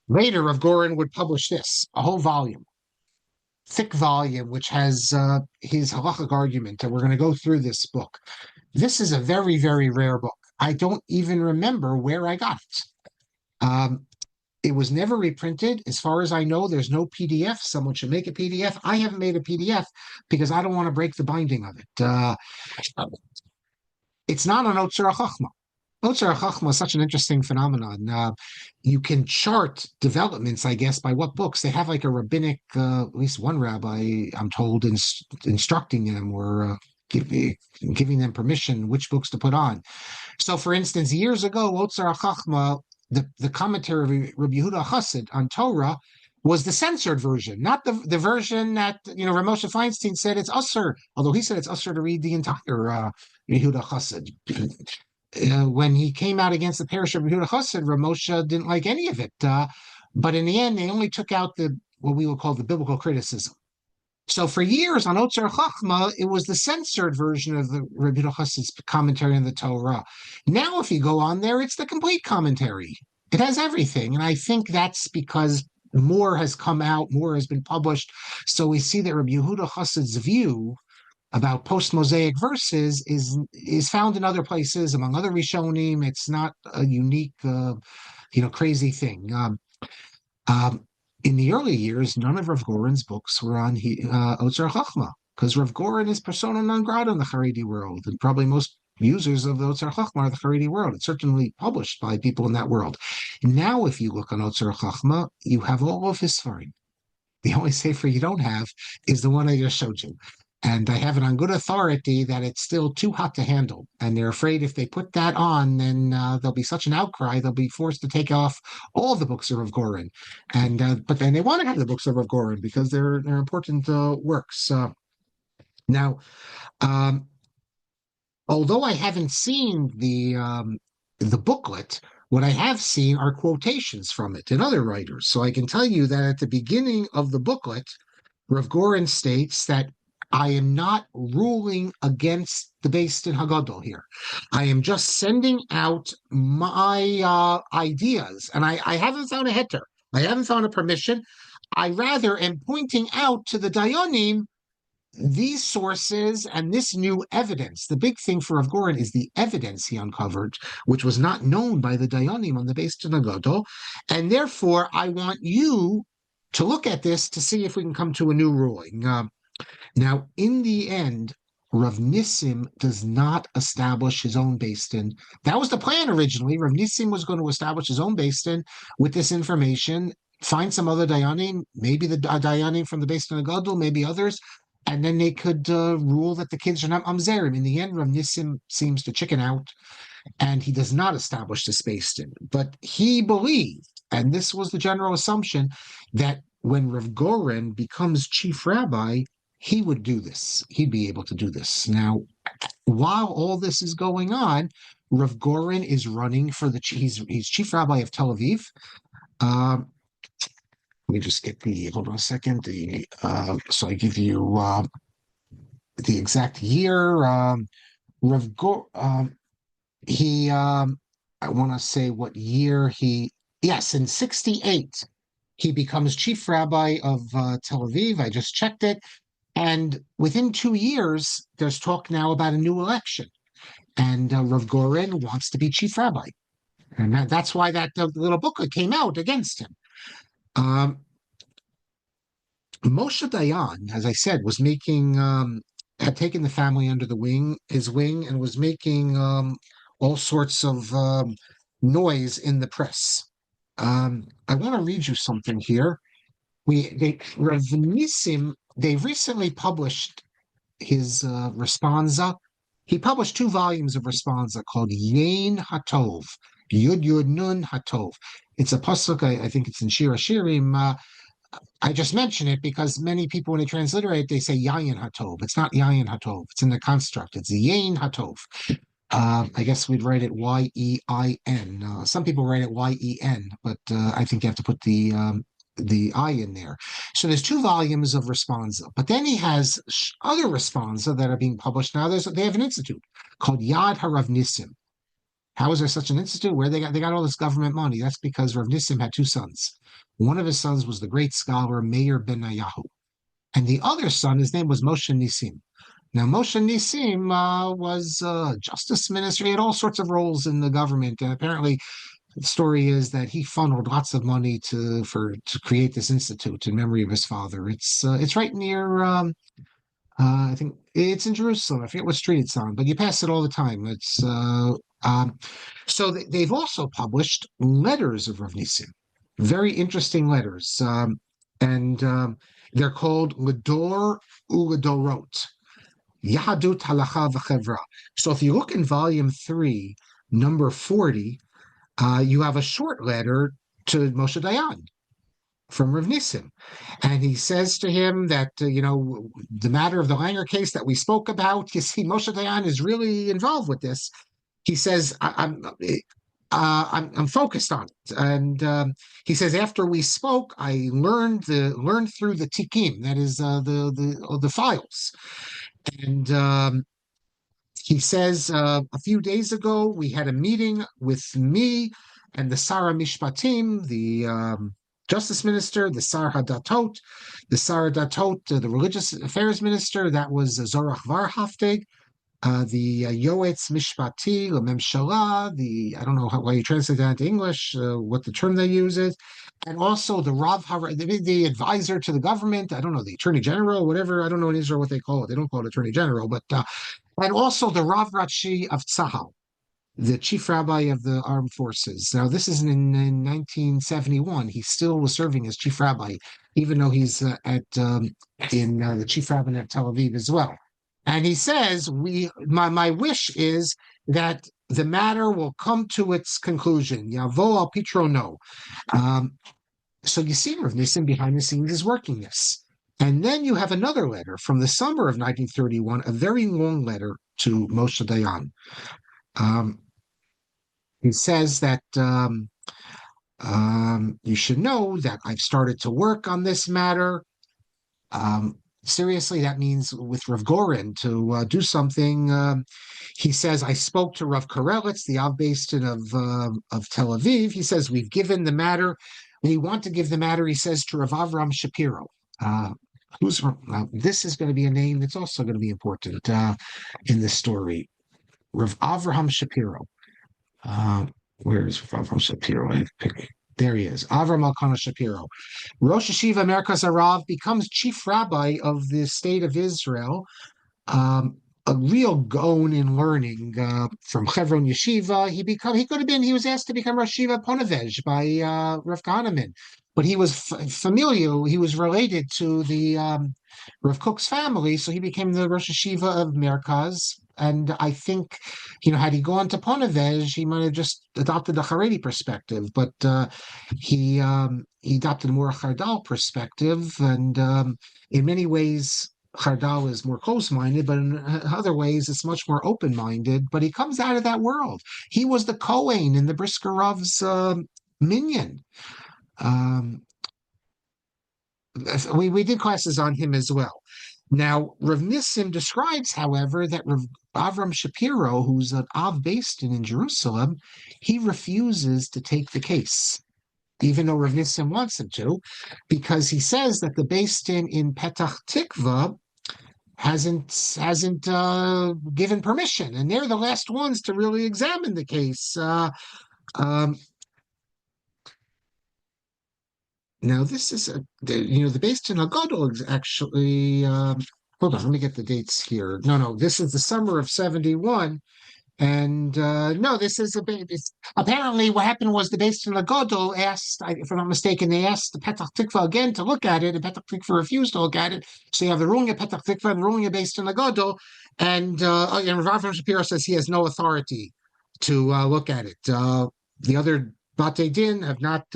Later, Rav Goren would publish this, a whole volume, thick volume, which has his halachic argument, and we're going to go through this book. This is a very, very rare book. I don't even remember where I got it. It was never reprinted. As far as I know, there's no PDF. Someone should make a PDF. I haven't made a PDF because I don't want to break the binding of it. It's not an Otzar Chachma, Otzar Chachma is such an interesting phenomenon. You can chart developments, I guess, by what books. They have like a rabbinic, at least one rabbi, I'm told, instructing them or giving them permission which books to put on. So, for instance, years ago, Otzar Chachma, the commentary of Rabbi Yehuda Chassid on Torah, was the censored version, not the version that Rav Moshe Feinstein said it's usher, although he said it's usher to read the entire Yehuda Chassid. When he came out against the parish of Yehuda Chassid, Rav Moshe didn't like any of it. But in the end, they only took out what we would call the biblical criticism. So for years on Otzar Chachma, it was the censored version of the Rabbi Chassid's commentary on the Torah. Now, if you go on there, it's the complete commentary. It has everything. And I think that's because more has come out, more has been published. So we see that Rabbi Yehuda Chassid's view about post-Mosaic verses is found in other places, among other Rishonim. It's not a unique, crazy thing. In the early years, none of Rav Goren's books were on Otzar Chachma, because Rav Goren is persona non grata in the Haredi world, and probably most users of the Otzar Chachma are the Haredi world. It's certainly published by people in that world. Now, if you look on Otzar Chachma, you have all of his Sfarim. The only sefer you don't have is the one I just showed you. And I have it on good authority that it's still too hot to handle. And they're afraid if they put that on, then there'll be such an outcry, they'll be forced to take off all the books of Rav Goren. But then they want to have the books of Rav Goren because they're important works. Now, although I haven't seen the booklet, what I have seen are quotations from it in other writers. So I can tell you that at the beginning of the booklet, Rav Goren states that I am not ruling against the Beis Din Hagadol here. I am just sending out my ideas, and I haven't found a heter. I haven't found a permission. I rather am pointing out to the Dayanim these sources and this new evidence. The big thing for Rav Goren is the evidence he uncovered, which was not known by the Dayanim on the Beis Din Hagadol, and therefore I want you to look at this to see if we can come to a new ruling. Now, in the end, Rav Nissim does not establish his own Beis Din. That was the plan originally. Rav Nissim was going to establish his own Beis Din with this information, find some other Dayanim, maybe the Dayanim from the Beis Din Hagadol, maybe others, and then they could rule that the kids are not Mamzerim. In the end, Rav Nissim seems to chicken out, and he does not establish this Beis Din. But he believed, and this was the general assumption, that when Rav Goren becomes chief rabbi, he would do this. He'd be able to do this. Now, while all this is going on, Rav Goren is running for he's chief rabbi of Tel Aviv. Let me just get hold on a second. So I give you the exact year. Rav Goren, I want to say what year yes, in 68, he becomes chief rabbi of Tel Aviv. I just checked it. And within 2 years, there's talk now about a new election. And Rav Goren wants to be chief rabbi. And that's why that little booklet came out against him. Moshe Dayan, as I said, was had taken the family under his wing, and was making all sorts of noise in the press. I want to read you something here. Rav Nissim, they recently published his responsa. He published 2 volumes of responsa called Yain Hatov, Yud Yud Nun Hatov. It's a pasuk, I think it's in Shir Hashirim. I just mention it because many people, when they transliterate, they say Yayin Hatov. It's not Yayin Hatov. It's in the construct. It's Yain Hatov. I guess we'd write it Y-E-I-N. Some people write it Y-E-N, but I think you have to put the I in there. So there's 2 volumes of responsa, but then he has other responsa that are being published now. They have an institute called Yad HaRav Nissim. How is there such an institute? Where they got all this government money? That's because Rav Nissim had 2 sons. One of his sons was the great scholar Meir Ben Yahu, and the other son, his name was Moshe Nissim. Now, Moshe Nissim was justice minister. He had all sorts of roles in the government, and apparently the story is that he funneled lots of money to create this institute in memory of his father. It's right near, I think it's in Jerusalem. I forget what street it's on, but you pass it all the time. It's So they've also published letters of Rav Nissim, very interesting letters, and they're called Ledor Uledorot, Yahadut Halacha v'Chevra. So if you look in volume 3, number 40, you have a short letter to Moshe Dayan from Rav Nissim. And he says to him that, the matter of the Langer case that we spoke about, you see, Moshe Dayan is really involved with this. He says, I'm focused on it. And he says, after we spoke, I learned through the tikim, that is the files. And he says, a few days ago, we had a meeting with me and the Sara Mishpatim, the justice minister, the Sar Hadatot, the religious affairs minister, that was Zorach Varhaftig, the Yoetz Mishpati, Lememshala, I don't know why you translate that into English, what the term they use is, and also the the advisor to the government, I don't know, the attorney general, whatever, I don't know in Israel what they call it. They don't call it attorney general, but and also the Rav Rashi of Tzahal, the chief rabbi of the armed forces. Now, this is in 1971. He still was serving as chief rabbi, even though he's in the chief rabbinate of Tel Aviv as well. And he says, my wish is that the matter will come to its conclusion. Yavo al pitrono. So you see Rav Nissim behind the scenes is working this. And then you have another letter from the summer of 1931, a very long letter to Moshe Dayan. He says that you should know that I've started to work on this matter. Seriously, that means with Rav Goren to do something. He says, I spoke to Rav Karelitz, the Av Beis Din of Tel Aviv. He says, we've given the matter. We want to give the matter, he says, to Rav Avram Shapiro. This is going to be a name that's also going to be important in this story. Rav Avraham Shapiro. Where is Rav Avraham Shapiro? There he is. Avram Elkanah Shapiro. Rosh Yeshiva Merkaz Harav becomes chief rabbi of the state of Israel. A real gaon in learning from Chevron Yeshiva. He was asked to become Rosh Yeshiva Ponevej by Rav Kahneman, but he was familial. He was related to the Rav Kook's family, so he became the Rosh Yeshiva of Merkaz. And I think, had he gone to Ponevej, he might have just adopted the Haredi perspective, but he adopted a more Chardal perspective, and in many ways, Chardal is more close-minded, but in other ways, it's much more open-minded. But he comes out of that world. He was the Kohen in the Brisker Rav's minyan. We did classes on him as well. Now, Rav Nissim describes, however, that Rav Avram Shapiro, who's an Av Beis Din in Jerusalem, he refuses to take the case, even though Rav Nissim wants him to, because he says that the Beis Din in Petach Tikva hasn't given permission, and they're the last ones to really examine the case. Now, this is the Beis Din Hagadol is actually. Hold on, let me get the dates here. No, this is the summer of 71. And no, this is apparently what happened was the Beis Din Hagadol asked, if I'm not mistaken, they asked the Petach Tikva again to look at it, and Petach Tikva refused to look at it. So you have the ruling of Petach Tikva and the ruling of Beis Din Hagadol, and Rav Avram Shapiro says he has no authority to look at it. The other Batei Din have not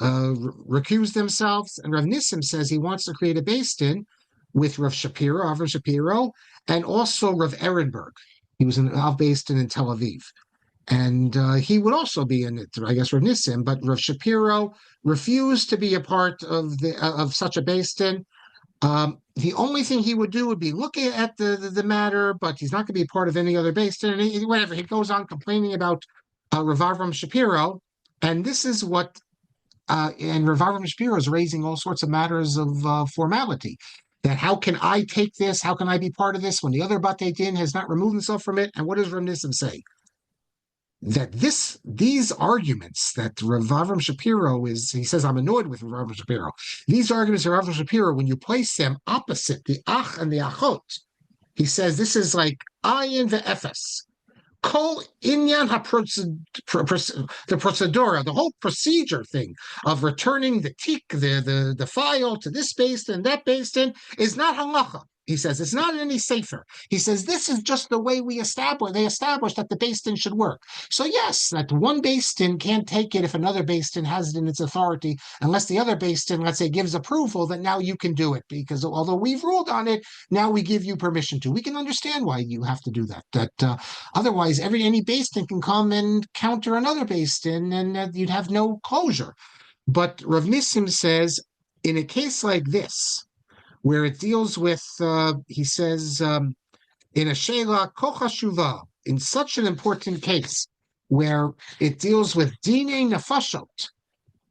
recused themselves, and Rav Nissim says he wants to create a Beis Din with Rav Shapiro, Avram Shapiro, and also Rav Ehrenberg. He was an Av Beis Din in Tel Aviv. And he would also be in it, I guess, Rav Nissim, but Rav Shapiro refused to be a part of such a Beis Din. The only thing he would do would be looking at the matter, but he's not going to be a part of any other Beis Din. And whatever, he goes on complaining about Rav Avram Shapiro. And this is what, and Rav Avram Shapiro is raising all sorts of matters of formality. That how can I take this? How can I be part of this when the other Batei Din has not removed himself from it? And what does Rav Nissim say? That these arguments that Rav Avram Shapiro he says, I'm annoyed with Rav Avram Shapiro. These arguments of Rav Avram Shapiro, when you place them opposite the Ach and the Achot, he says this is like ayin ve'efes. Kol inyan the procedura, the whole procedure thing of returning the tik, the file to this beis din, that beis din, is not halacha. He says it's not any safer. He says this is just the way they established that the beis din should work. So yes, that one beis din can't take it if another beis din has it in its authority, unless the other beis din, let's say, gives approval that now you can do it, because although we've ruled on it, now we give you permission to. We can understand why you have to do that. Otherwise, any beis din can come and counter another beis din, and you'd have no closure. But Rav Nissim says, in a case like this, where it deals with, he says, in a sheila kochashuva, in such an important case, where it deals with dine nefashot,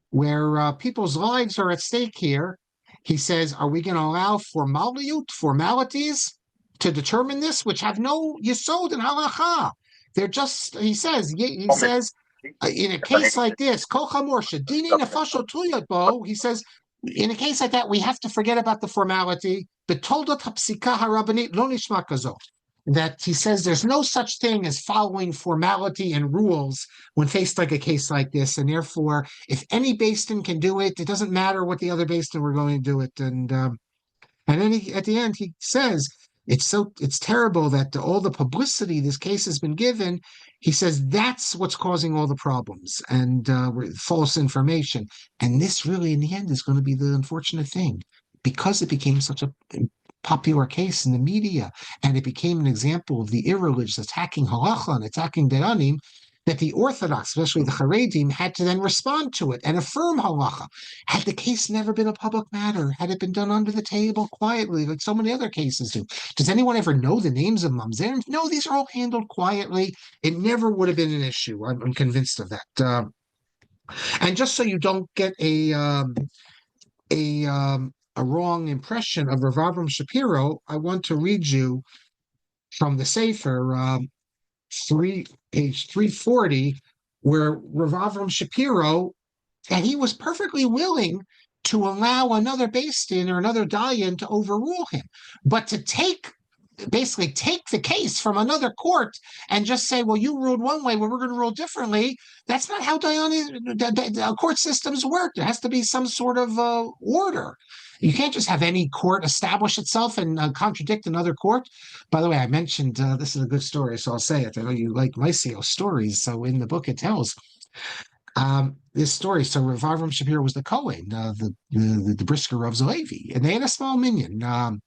where people's lives are at stake here, he says, are we going to allow formalities to determine this, which have no yesod and halacha? They're just, he says, in a case like this, he says, in a case like that, we have to forget about the formality. That he says there's no such thing as following formality and rules when faced like a case like this, and therefore, if any beis din can do it, it doesn't matter what the other beis din were going to do it. And then at the end he says it's terrible that all the publicity this case has been given. He says that's what's causing all the problems and false information. And this really, in the end, is going to be the unfortunate thing, because it became such a popular case in the media, and it became an example of the irreligious attacking halacha and attacking deranim, that the Orthodox, especially the Haredim, had to then respond to it and affirm halacha. Had the case never been a public matter, had it been done under the table quietly, like so many other cases do. Does anyone ever know the names of mamzerim? No, these are all handled quietly. It never would have been an issue. I'm convinced of that. And just so you don't get a wrong impression of Rav Avram Shapiro, I want to read you from the Sefer, page 340, where Rav Avram Shapiro, and he was perfectly willing to allow another beis din or another dayan to overrule him, but to basically take the case from another court and just say, well, you ruled one way, well, we're going to rule differently. That's not how court systems work. There has to be some sort of order. You can't just have any court establish itself and contradict another court. By the way, I mentioned this is a good story, so I'll say it. I know you like Lycio stories, so in the book it tells this story. So Rav Avram Shapiro was the Kohen, the brisker of Zalevi, and they had a small minion.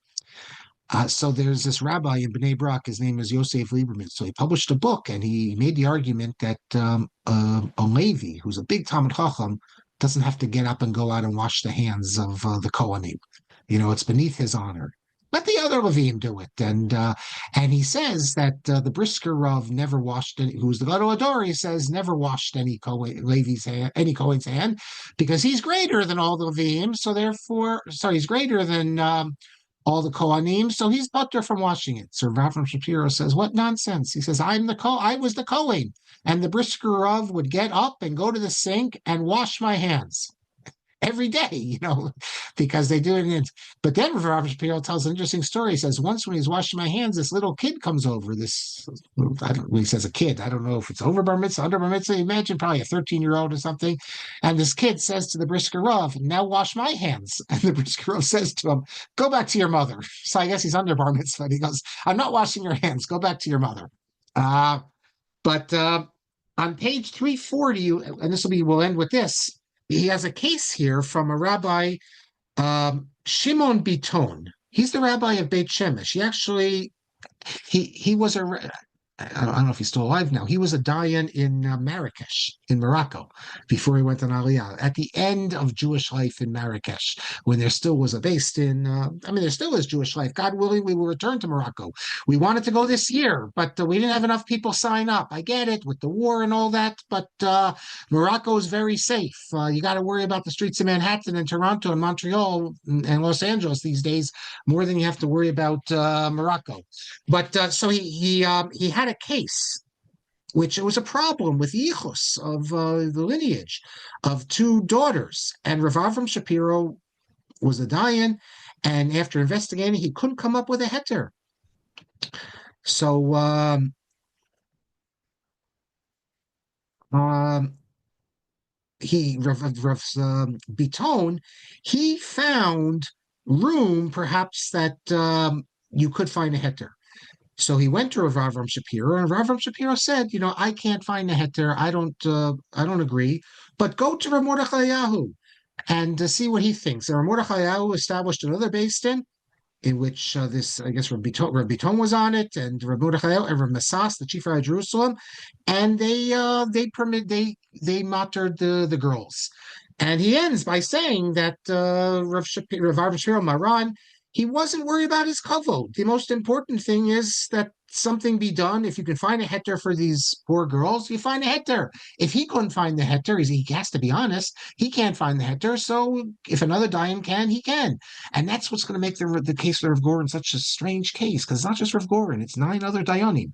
So there's this rabbi in Bnei Brak. His name is Yosef Lieberman. So he published a book, and he made the argument that a Levi, who's a big Talmid Chacham, doesn't have to get up and go out and wash the hands of the Kohanim. It's beneath his honor. Let the other Levim do it. And he says that the brisker Rav never washed who's the Gadol Ador, he says never washed any Levi's hand, any Kohen's hand, because he's greater than all the Levim. So therefore, he's greater than all the Kohanim, so he's butter from washing it. So Rav Shapiro says, what nonsense? He says, I was the Kohen, and the brisker Rav would get up and go to the sink and wash my hands every day, because they do it. But then Rav Shapiro tells an interesting story. He says, once when he's washing my hands, this little kid comes over. He says a kid. I don't know if it's over bar mitzvah, under bar mitzvah. Imagine probably a 13-year-old or something. And this kid says to the brisker Rav, now wash my hands. And the brisker Rav says to him, go back to your mother. So I guess he's under bar mitzvah. And he goes, I'm not washing your hands. Go back to your mother. But on page 340, and we'll end with this. He has a case here from a rabbi, Shimon Biton. He's the rabbi of Beit Shemesh. He actually, he was I don't know if he's still alive now. He was a dayan in Marrakesh, in Morocco, before he went on Aliyah. At the end of Jewish life in Marrakesh, when there still was a beis din, there still is Jewish life. God willing, we will return to Morocco. We wanted to go this year, but we didn't have enough people sign up. I get it, with the war and all that, but Morocco is very safe. You got to worry about the streets of Manhattan and Toronto and Montreal and Los Angeles these days more than you have to worry about Morocco. But so he had a case, which it was a problem with yichus of the lineage of two daughters, and Rav Avram Shapiro was a dayan, and after investigating, he couldn't come up with a heter. So um, Beton, he found room perhaps that you could find a heter. So he went to Rav Shapiro, and Rav Shapiro said, I can't find a heter. I don't agree. But go to Rav Mordechai and see what he thinks. Rav Mordechai established another beis din in which this, I guess, Rabbi Tom was on it, and Rabbi Mordechai and Rabbi Masas, the chief rabbi of Jerusalem, and they martyred the girls. And he ends by saying that Rav Shapiro Maran, he wasn't worried about his kavod. The most important thing is that something be done. If you can find a heter for these poor girls, you find a heter. If he couldn't find the heter, he has to be honest. He can't find the heter. So if another dayan can, he can. And that's what's going to make the case of Rav Goren such a strange case, because it's not just Rav Goren, it's 9 other dayanim.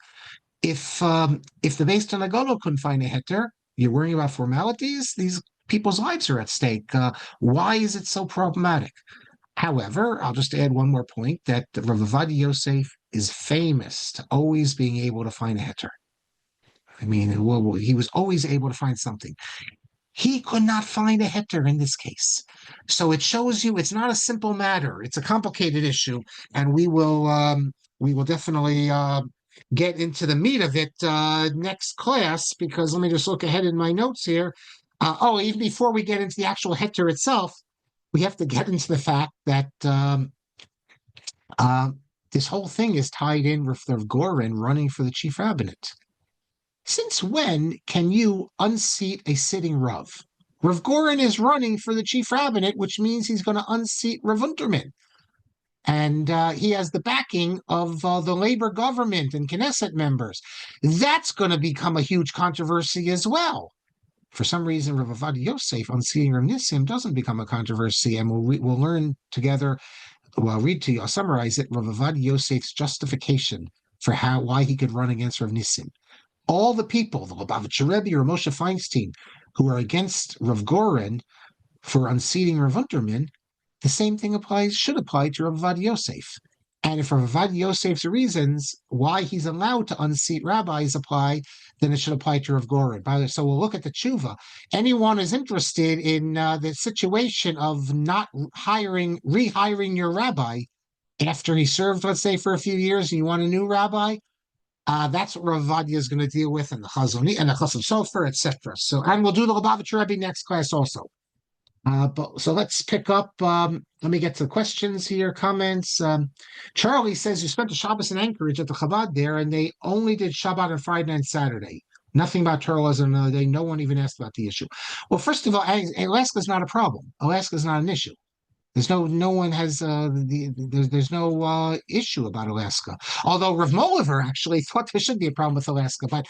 If the Beis Din Agolo couldn't find a heter, you're worrying about formalities. These people's lives are at stake. Why is it so problematic? However, I'll just add one more point that Rav Ovadia Yosef is famous to always being able to find a heter. I mean, he was always able to find something. He could not find a heter in this case. So it shows you it's not a simple matter. It's a complicated issue, and we will definitely get into the meat of it next class, because let me just look ahead in my notes here. Even before we get into the actual heter itself, we have to get into the fact that this whole thing is tied in with the Goren running for the chief rabbinate. Since when can you unseat a sitting Rav? Rav Goren is running for the chief rabbinate, which means he's going to unseat Rav Unterman. And he has the backing of the labor government and Knesset members. That's going to become a huge controversy as well. For some reason, Rav Ovadia Yosef unseating Rav Nissim doesn't become a controversy, and we'll learn together. Well, I'll read to you. I'll summarize it. Rav Ovadia Yosef's justification for why he could run against Rav Nissim. All the people, the Lubavitcher Rebbe or Moshe Feinstein, who are against Rav Goren for unseating Rav Unterman, the same thing should apply to Rav Ovadia Yosef. And if Rav Ovadia Yosef's reasons why he's allowed to unseat rabbis apply, then it should apply to Rav Goren. So we'll look at the tshuva. Anyone who's interested in the situation of not rehiring your rabbi after he served, let's say, for a few years, and you want a new rabbi, that's what Rav Ovadia is going to deal with, and the Chazoni and the Chasam Sofer, etc. So, and we'll do the Lubavitcher Rebbe next class also. So let's pick up. Let me get to the questions here, comments. Charlie says you spent the Shabbos in Anchorage at the Chabad there, and they only did Shabbat on Friday and Saturday. Nothing about Turles on another day. No one even asked about the issue. Well, first of all, Alaska is not a problem. Alaska is not an issue. There's no one has there's no issue about Alaska. Although Rav Moliver actually thought there should be a problem with Alaska, but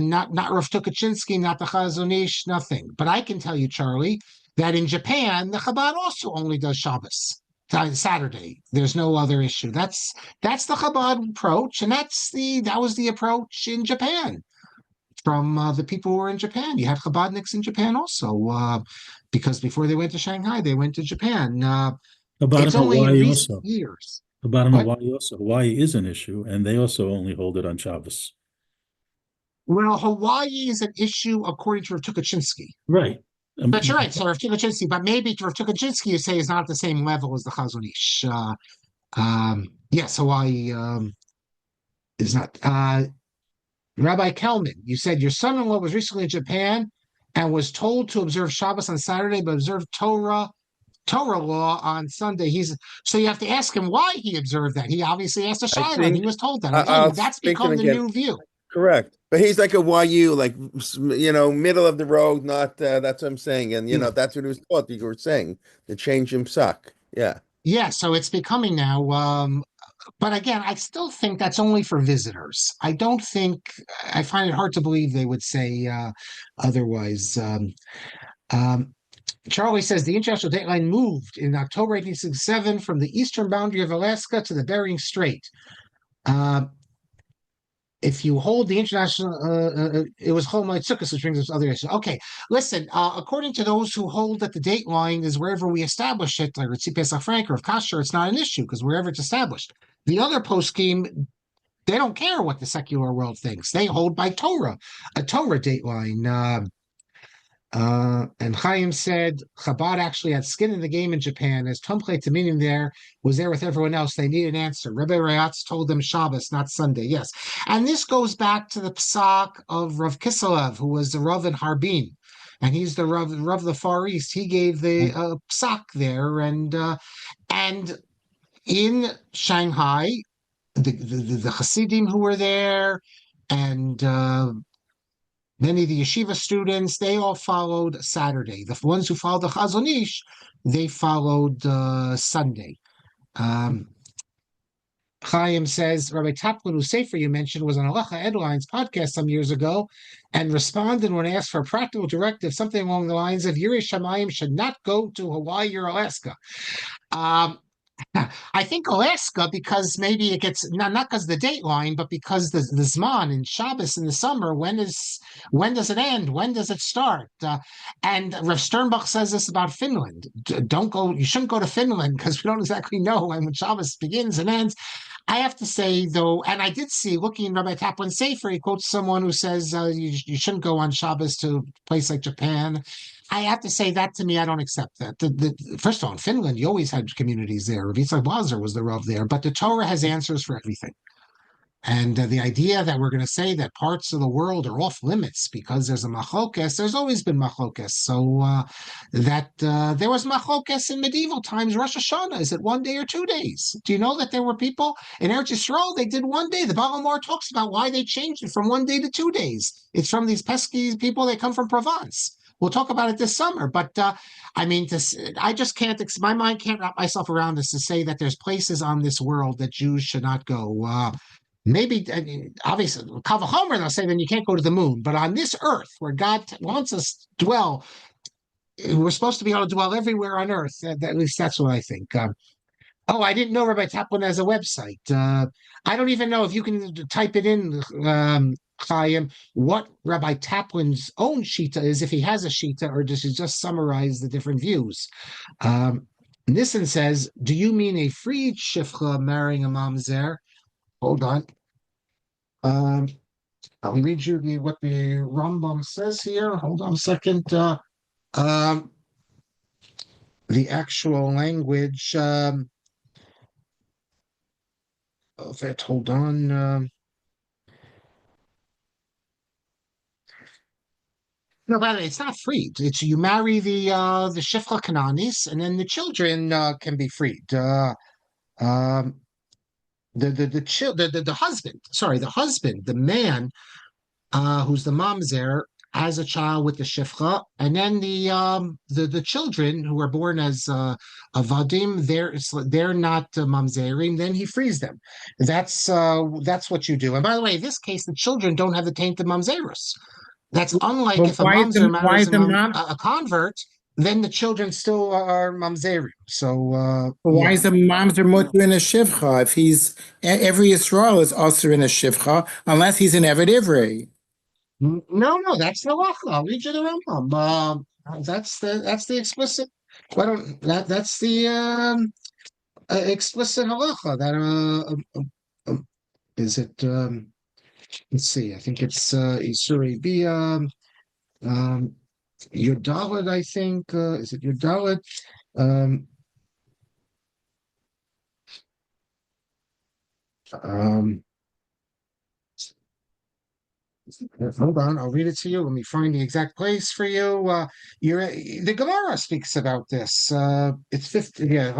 not Rav Tukachinsky, not the Chazon Ish, nothing. But I can tell you, Charlie, that in Japan the Chabad also only does Shabbos, Saturday. There's no other issue. That's the Chabad approach, and that was the approach in Japan from the people who were in Japan. You had Chabadniks in Japan also, because before they went to Shanghai, they went to Japan. About It's in only in Hawaii recent also. years. About in What? Hawaii also. Hawaii is an issue, and they also only hold it on Shabbos. Well, Hawaii is an issue according to Rav Tukachinsky. Right. But you're right, so Rav Tukachinsky, but maybe Rav Tukachinsky, you say, is not at the same level as the Chazon Ish. Yes, Hawaii is not. Rabbi Kelman, you said your son-in-law was recently in Japan and was told to observe Shabbos on Saturday, but observed Torah law on Sunday. So you have to ask him why he observed that. He obviously asked a I shaila, and he think was told that. I'll That's speak to him become the again. new view. Correct. But he's like a YU, like, middle of the road, not, that's what I'm saying. And, Yeah. that's what he was taught. You were saying the change him suck. Yeah. Yeah, so it's becoming now. But again, I still think that's only for visitors. I find it hard to believe they would say otherwise. Charlie says the international dateline moved in October 1867 from the eastern boundary of Alaska to the Bering Strait. If you hold the international, it was Chol Moed Sukkos, which brings us to other issues. Okay, listen, according to those who hold that the date line is wherever we establish it, like Ritzi Pesach Frank or of Kasher, it's not an issue because wherever it's established. The other poskim, They don't care what the secular world thinks. They hold by Torah, a Torah dateline. And Chaim said Chabad actually had skin in the game in Japan, as Tomchei Taminim there was there with everyone else. They need an answer. Rebbe Rayatz told them Shabbos, not Sunday. Yes, and this goes back to the psak of Rav Kiselev, who was the Rav in Harbin, and he's the Rav of the Far East. He gave the psak there, and in Shanghai, the Hasidim who were there, and many of the yeshiva students, they all followed Saturday. The ones who followed the Chazon Ish, they followed Sunday. Chaim says, Rabbi Taplin, whose sefer you mentioned, was on Halacha Headlines podcast some years ago and responded when asked for a practical directive, something along the lines of Yirei Shamayim should not go to Hawaii or Alaska. I think Alaska, because maybe it gets not because of the dateline, but because the Zman in Shabbos in the summer. When does it end? When does it start? And Rav Sternbach says this about Finland. Don't go. You shouldn't go to Finland because we don't exactly know when Shabbos begins and ends. I have to say though, and I did see looking in Rabbi Kaplan's sefer, he quotes someone who says you shouldn't go on Shabbos to a place like Japan. I have to say that to me, I don't accept that. First of all, in Finland, you always had communities there. Yitzhak Nissim was the Rav there, but the Torah has answers for everything. And the idea that we're going to say that parts of the world are off limits because there's a machlokas, there's always been machlokas. So there was machlokas in medieval times. Rosh Hashanah, is it 1 day or 2 days? Do you know that there were people in Eretz Yisrael, they did 1 day. The Balamor talks about why they changed it from 1 day to 2 days. It's from these pesky people, they come from Provence. We'll talk about it this summer, but I just can't. My mind can't wrap myself around this to say that there's places on this world that Jews should not go. Maybe, obviously, Kavachomer, they'll say then you can't go to the moon, but on this earth where God wants us to dwell, we're supposed to be able to dwell everywhere on earth. At least that's what I think. I didn't know Rabbi Taplin has a website. I don't even know if you can type it in, Chaim, what Rabbi Taplin's own shita is, if he has a shita, or does he just summarize the different views? Nissen says, do you mean a freed shifcha marrying a mamzer? Hold on. I'll read you what the Rambam says here. Hold on a second. The actual language. Hold on. No, by the way, it's not freed. It's you marry the Shifcha Kananis, and then the children can be freed. The husband, the man who's the mamzer, has a child with the Shifcha, and then the children who are born as avadim, they're not mamzerim. Then he frees them. That's what you do. And by the way, in this case, the children don't have the taint of mamzerus. That's unlike if a mamzer marries a convert, then the children still are mamzerim. So why is the mamzer mutter in a shivcha if he's every Yisrael is also in a shivcha unless he's an Eved Ivri? No, that's the halacha. I'll read you the Rambam. That's the explicit. That's the explicit halacha. That is it. Let's see. I think it's Isuri Bia, Yudalit. I think is it Yudalit? Hold on, I'll read it to you. Let me find the exact place for you. The Gemara speaks about this. It's 50. Yeah,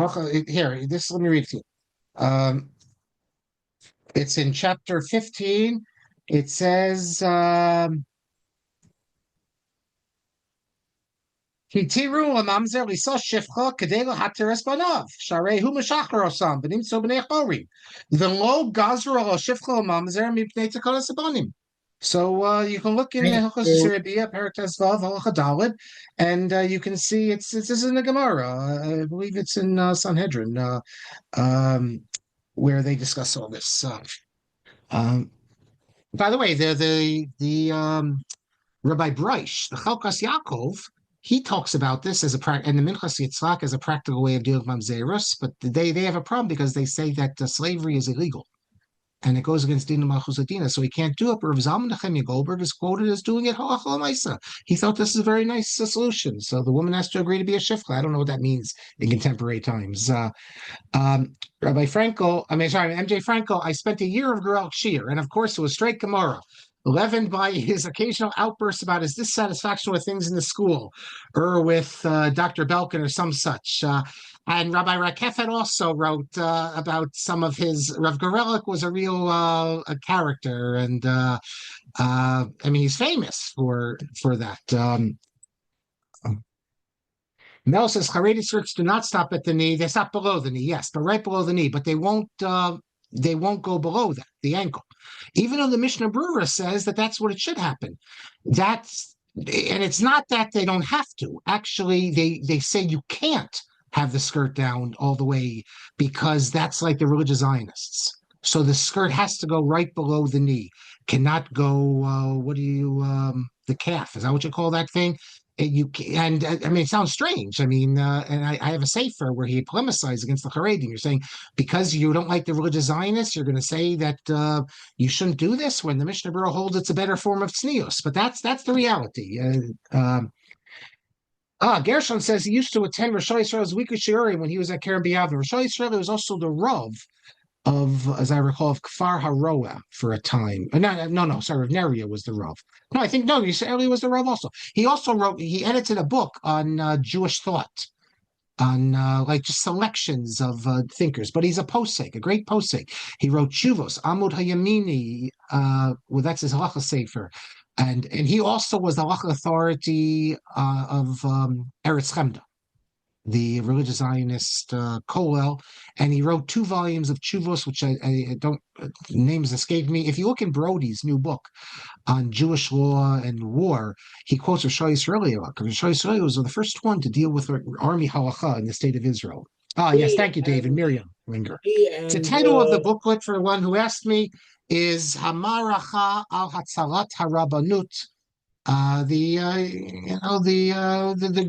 here. This. Let me read it to you. It's in chapter 15. It says, Hitiru mamzer lisa shifcha kadela hateres banav sharehu meshachar osam benim so bnei chorim v'lo gazru al shifcha mamzer mipnei takalas abanim. So you can look in the Hilchos Sirabia Parakas Vav Halacha Daled, and you can see it's in the Gemara. I believe it's in Sanhedrin, where they discuss all this. By the way, the Rabbi Breish, the Chalkas Yaakov, he talks about this as and the Minchas Yitzhak as a practical way of dealing with mamzerus, but they have a problem because they say that slavery is illegal. and it goes against Dina Malchus Adina, so he can't do it. But Rav Zalman Nechemia Goldberg is quoted as doing it halacha l'maisa. He thought this is a very nice solution. So the woman has to agree to be a shifcha. I don't know what that means in contemporary times. Rabbi Frankel, MJ Frankel, I spent a year of Gerel Shir, and of course it was straight Gemara, leavened by his occasional outbursts about his dissatisfaction with things in the school, or with Dr. Belkin or some such. And Rabbi Rakefet also wrote about some of Rav Gorelik was a real a character, and he's famous for that. Mel says Haredi skirts do not stop at the knee; they stop below the knee, yes, but right below the knee. But they won't go below that, the ankle. Even though the Mishnah Brura says that that's what it should happen. And it's not that they don't have to. Actually, they say you can't have the skirt down all the way because that's like the religious Zionists. So the skirt has to go right below the knee. Cannot go. The calf? Is that what you call that thing? It sounds strange. And I have a sefer where he polemicized against the Haredim. You're saying because you don't like the religious Zionists, you're going to say that you shouldn't do this when the Mishnah Berurah holds it's a better form of tznius. But that's the reality. Gershon says he used to attend Rosh Yisrael's weekly shiurim when he was at Kerem B'Yavne. Rosh Yisrael was also the Rav of, as I recall, of Kfar HaRoa for a time. Sorry, Neria was the Rav. Yisraeli was the Rav also. He edited a book on Jewish thought, on just selections of thinkers. But he's a posek, a great posek. He wrote Shuvos, Amud Hayamini, that's his halacha sefer. And he also was the halacha authority of Eretz Chemda, the religious Zionist Kollel, and he wrote 2 volumes of Chuvos, which I don't, names escape me. If you look in Brody's new book on Jewish law and war, he quotes Rosh Yisrael, because Rosh Yisrael was the first one to deal with army halacha in the state of Israel. Yes, thank you, David. Miriam Ringer. The title of the booklet, for one who asked me, is Hamaracha al Hatzalat Harabanut. The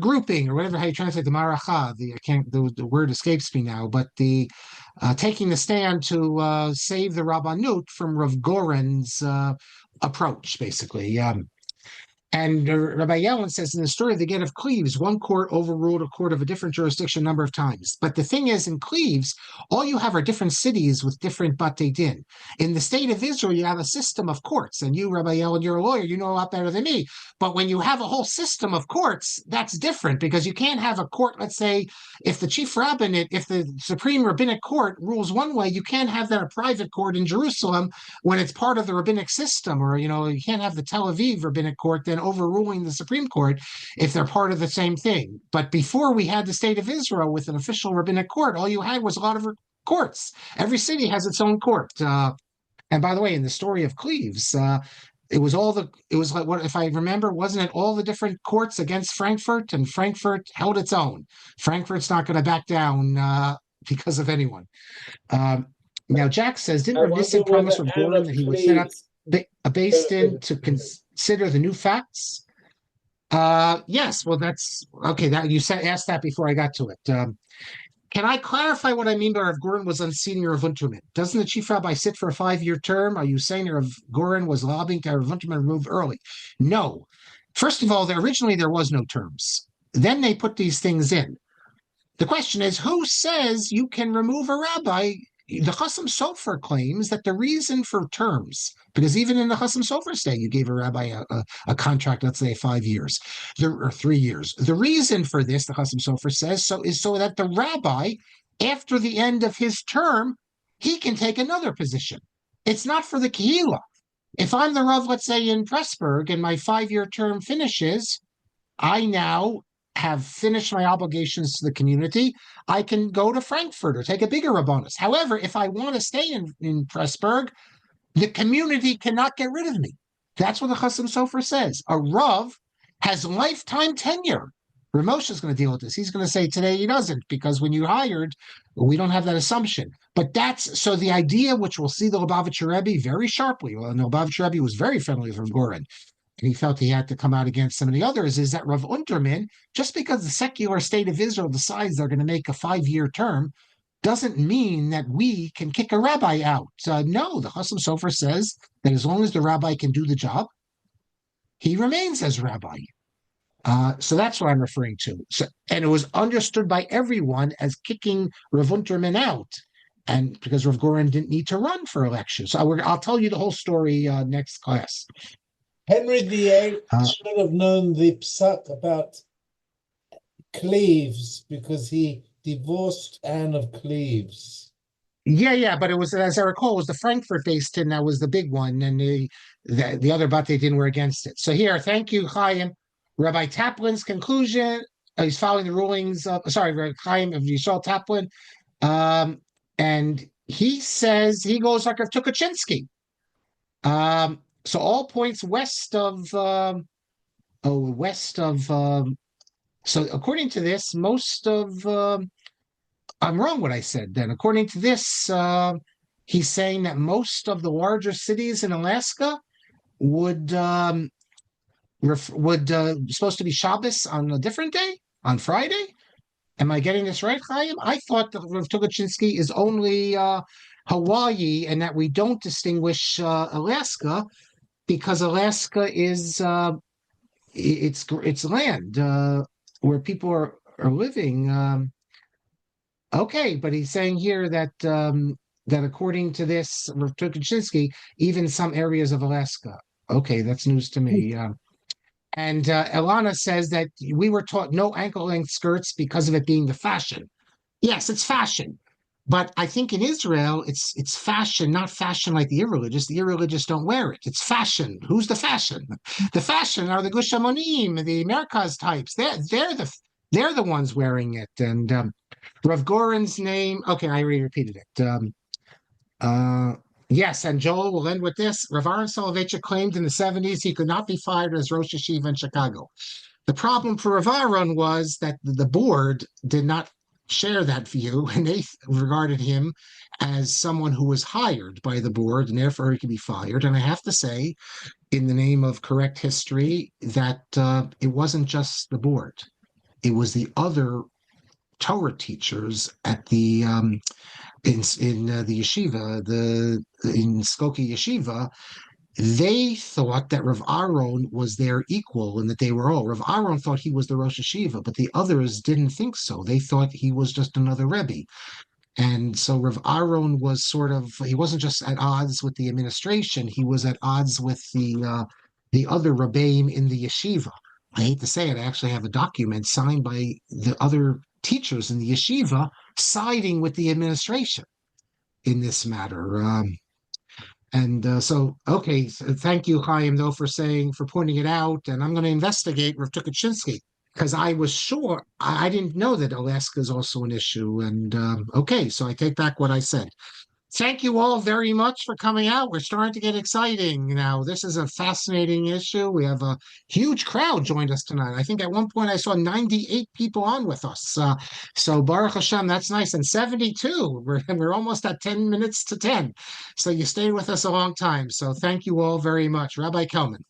grouping, or whatever how you translate the maracha, the word escapes me now, but the taking the stand to save the Rabbanut from Rav Goren's approach, basically. And Rabbi Yellen says in the story of the Get of Cleves, one court overruled a court of a different jurisdiction a number of times. But the thing is, in Cleves, all you have are different cities with different Batei Din. In the state of Israel, you have a system of courts. And you, Rabbi Yellen, you're a lawyer, you know a lot better than me. But when you have a whole system of courts, that's different, because you can't have a court, let's say, if the chief rabbinate, if the Supreme Rabbinic Court rules one way, you can't have that a private court in Jerusalem when it's part of the rabbinic system. Or, you can't have the Tel Aviv Rabbinic Court then overruling the Supreme Court if they're part of the same thing. But before we had the state of Israel with an official rabbinic court, all you had was a lot of courts. Every city has its own court. And by the way, in the story of Cleves, it was like, what if I remember, wasn't it all the different courts against Frankfurt, and Frankfurt held its own. Frankfurt's not going to back down because of anyone. Now, Jack says, didn't Rav Nissim promise Rav Goren that he would set up a Beis-Din to consider the new facts? Yes, well, that's okay. That you asked that before I got to it. Can I clarify what I mean by Rav Goren was unseating Rav Unterman? Doesn't the chief rabbi sit for a 5-year term? Are you saying Rav Goren was lobbying to have Rav Unterman removed early? No. First of all, originally there was no terms. Then they put these things in. The question is, who says you can remove a rabbi? The Chasam Sofer claims that the reason for terms, because even in the Chasam Sofer state, you gave a rabbi a contract, let's say 5 years, or 3 years. The reason for this, the Chasam Sofer says, is so that the rabbi, after the end of his term, he can take another position. It's not for the Kehillah. If I'm the Rav, let's say in Pressburg, and my 5-year term finishes, I now have finished my obligations to the community, I can go to Frankfurt or take a bigger rabbanus. However, if I want to stay in Pressburg, the community cannot get rid of me. That's what the Chasam Sofer says. A Rav has lifetime tenure. Ramosh is going to deal with this. He's going to say today he doesn't, because when you hired, we don't have that assumption. But so the idea, which we'll see the Lubavitcher Rebbe very sharply, well, the Lubavitcher Rebbe was very friendly with Rav Goren, and he felt he had to come out against some of the others, is that Rav Unterman, just because the secular state of Israel decides they're going to make a 5-year term, doesn't mean that we can kick a rabbi out. No, the Chasam Sofer says that as long as the rabbi can do the job, he remains as rabbi. So that's what I'm referring to. So, and it was understood by everyone as kicking Rav Unterman out, and because Rav Goren didn't need to run for election. So I'll tell you the whole story next class. Henry VIII should have known the psak about Cleves because he divorced Anne of Cleves. Yeah, but it was, as I recall, it was the Frankfurt-based tin that was the big one, and the other Bate din were against it. So here, thank you, Chaim. Rabbi Taplin's conclusion. He's following the rulings of, Rabbi Chaim of Yishal Taplin, and he says he goes like Rav Tukachinsky. So all points west of, so according to this, most of, I'm wrong what I said then. According to this, he's saying that most of the larger cities in Alaska would supposed to be Shabbos on a different day, on Friday. Am I getting this right, Chaim? I thought that Rav Tukachinsky is only Hawaii, and that we don't distinguish Alaska because Alaska is it's land where people are living. Okay, but he's saying here that that according to this Rav Tukachinsky, even some areas of Alaska. Okay, that's news to me. And Elana says that we were taught no ankle-length skirts because of it being the fashion. Yes, it's fashion. But I think in Israel, it's fashion, not fashion like the irreligious. The irreligious don't wear it. It's fashion. Who's the fashion? The fashion are the Gush Amonim, the Merkaz types. They're the ones wearing it. And Rav Goren's name. Okay, I already repeated it. Yes, and Joel will end with this. Rav Aaron Soloveitchik claimed in the 70s he could not be fired as Rosh Yeshiva in Chicago. The problem for Rav Aaron was that the board did not share that view, and they regarded him as someone who was hired by the board, and therefore he could be fired. And I have to say, in the name of correct history, that it wasn't just the board. It was the other Torah teachers at the in the yeshiva, in Skokie Yeshiva. They thought that Rav Aaron was their equal and that they were all. Rav Aaron thought he was the Rosh Yeshiva, but the others didn't think so. They thought he was just another Rebbe. And so Rav Aaron was he wasn't just at odds with the administration, he was at odds with the other Rebbeim in the yeshiva. I hate to say it, I actually have a document signed by the other teachers in the yeshiva siding with the administration in this matter. So thank you, Chaim, though, for pointing it out. And I'm going to investigate Rav Tukachinsky because I was sure, I didn't know that Alaska is also an issue. And so I take back what I said. Thank you all very much for coming out. We're starting to get exciting now. This is a fascinating issue. We have a huge crowd joined us tonight. I think at one point I saw 98 people on with us. So Baruch Hashem, that's nice. And 72. We're almost at 10 minutes to 10. So you stayed with us a long time. So thank you all very much. Rabbi Kelman.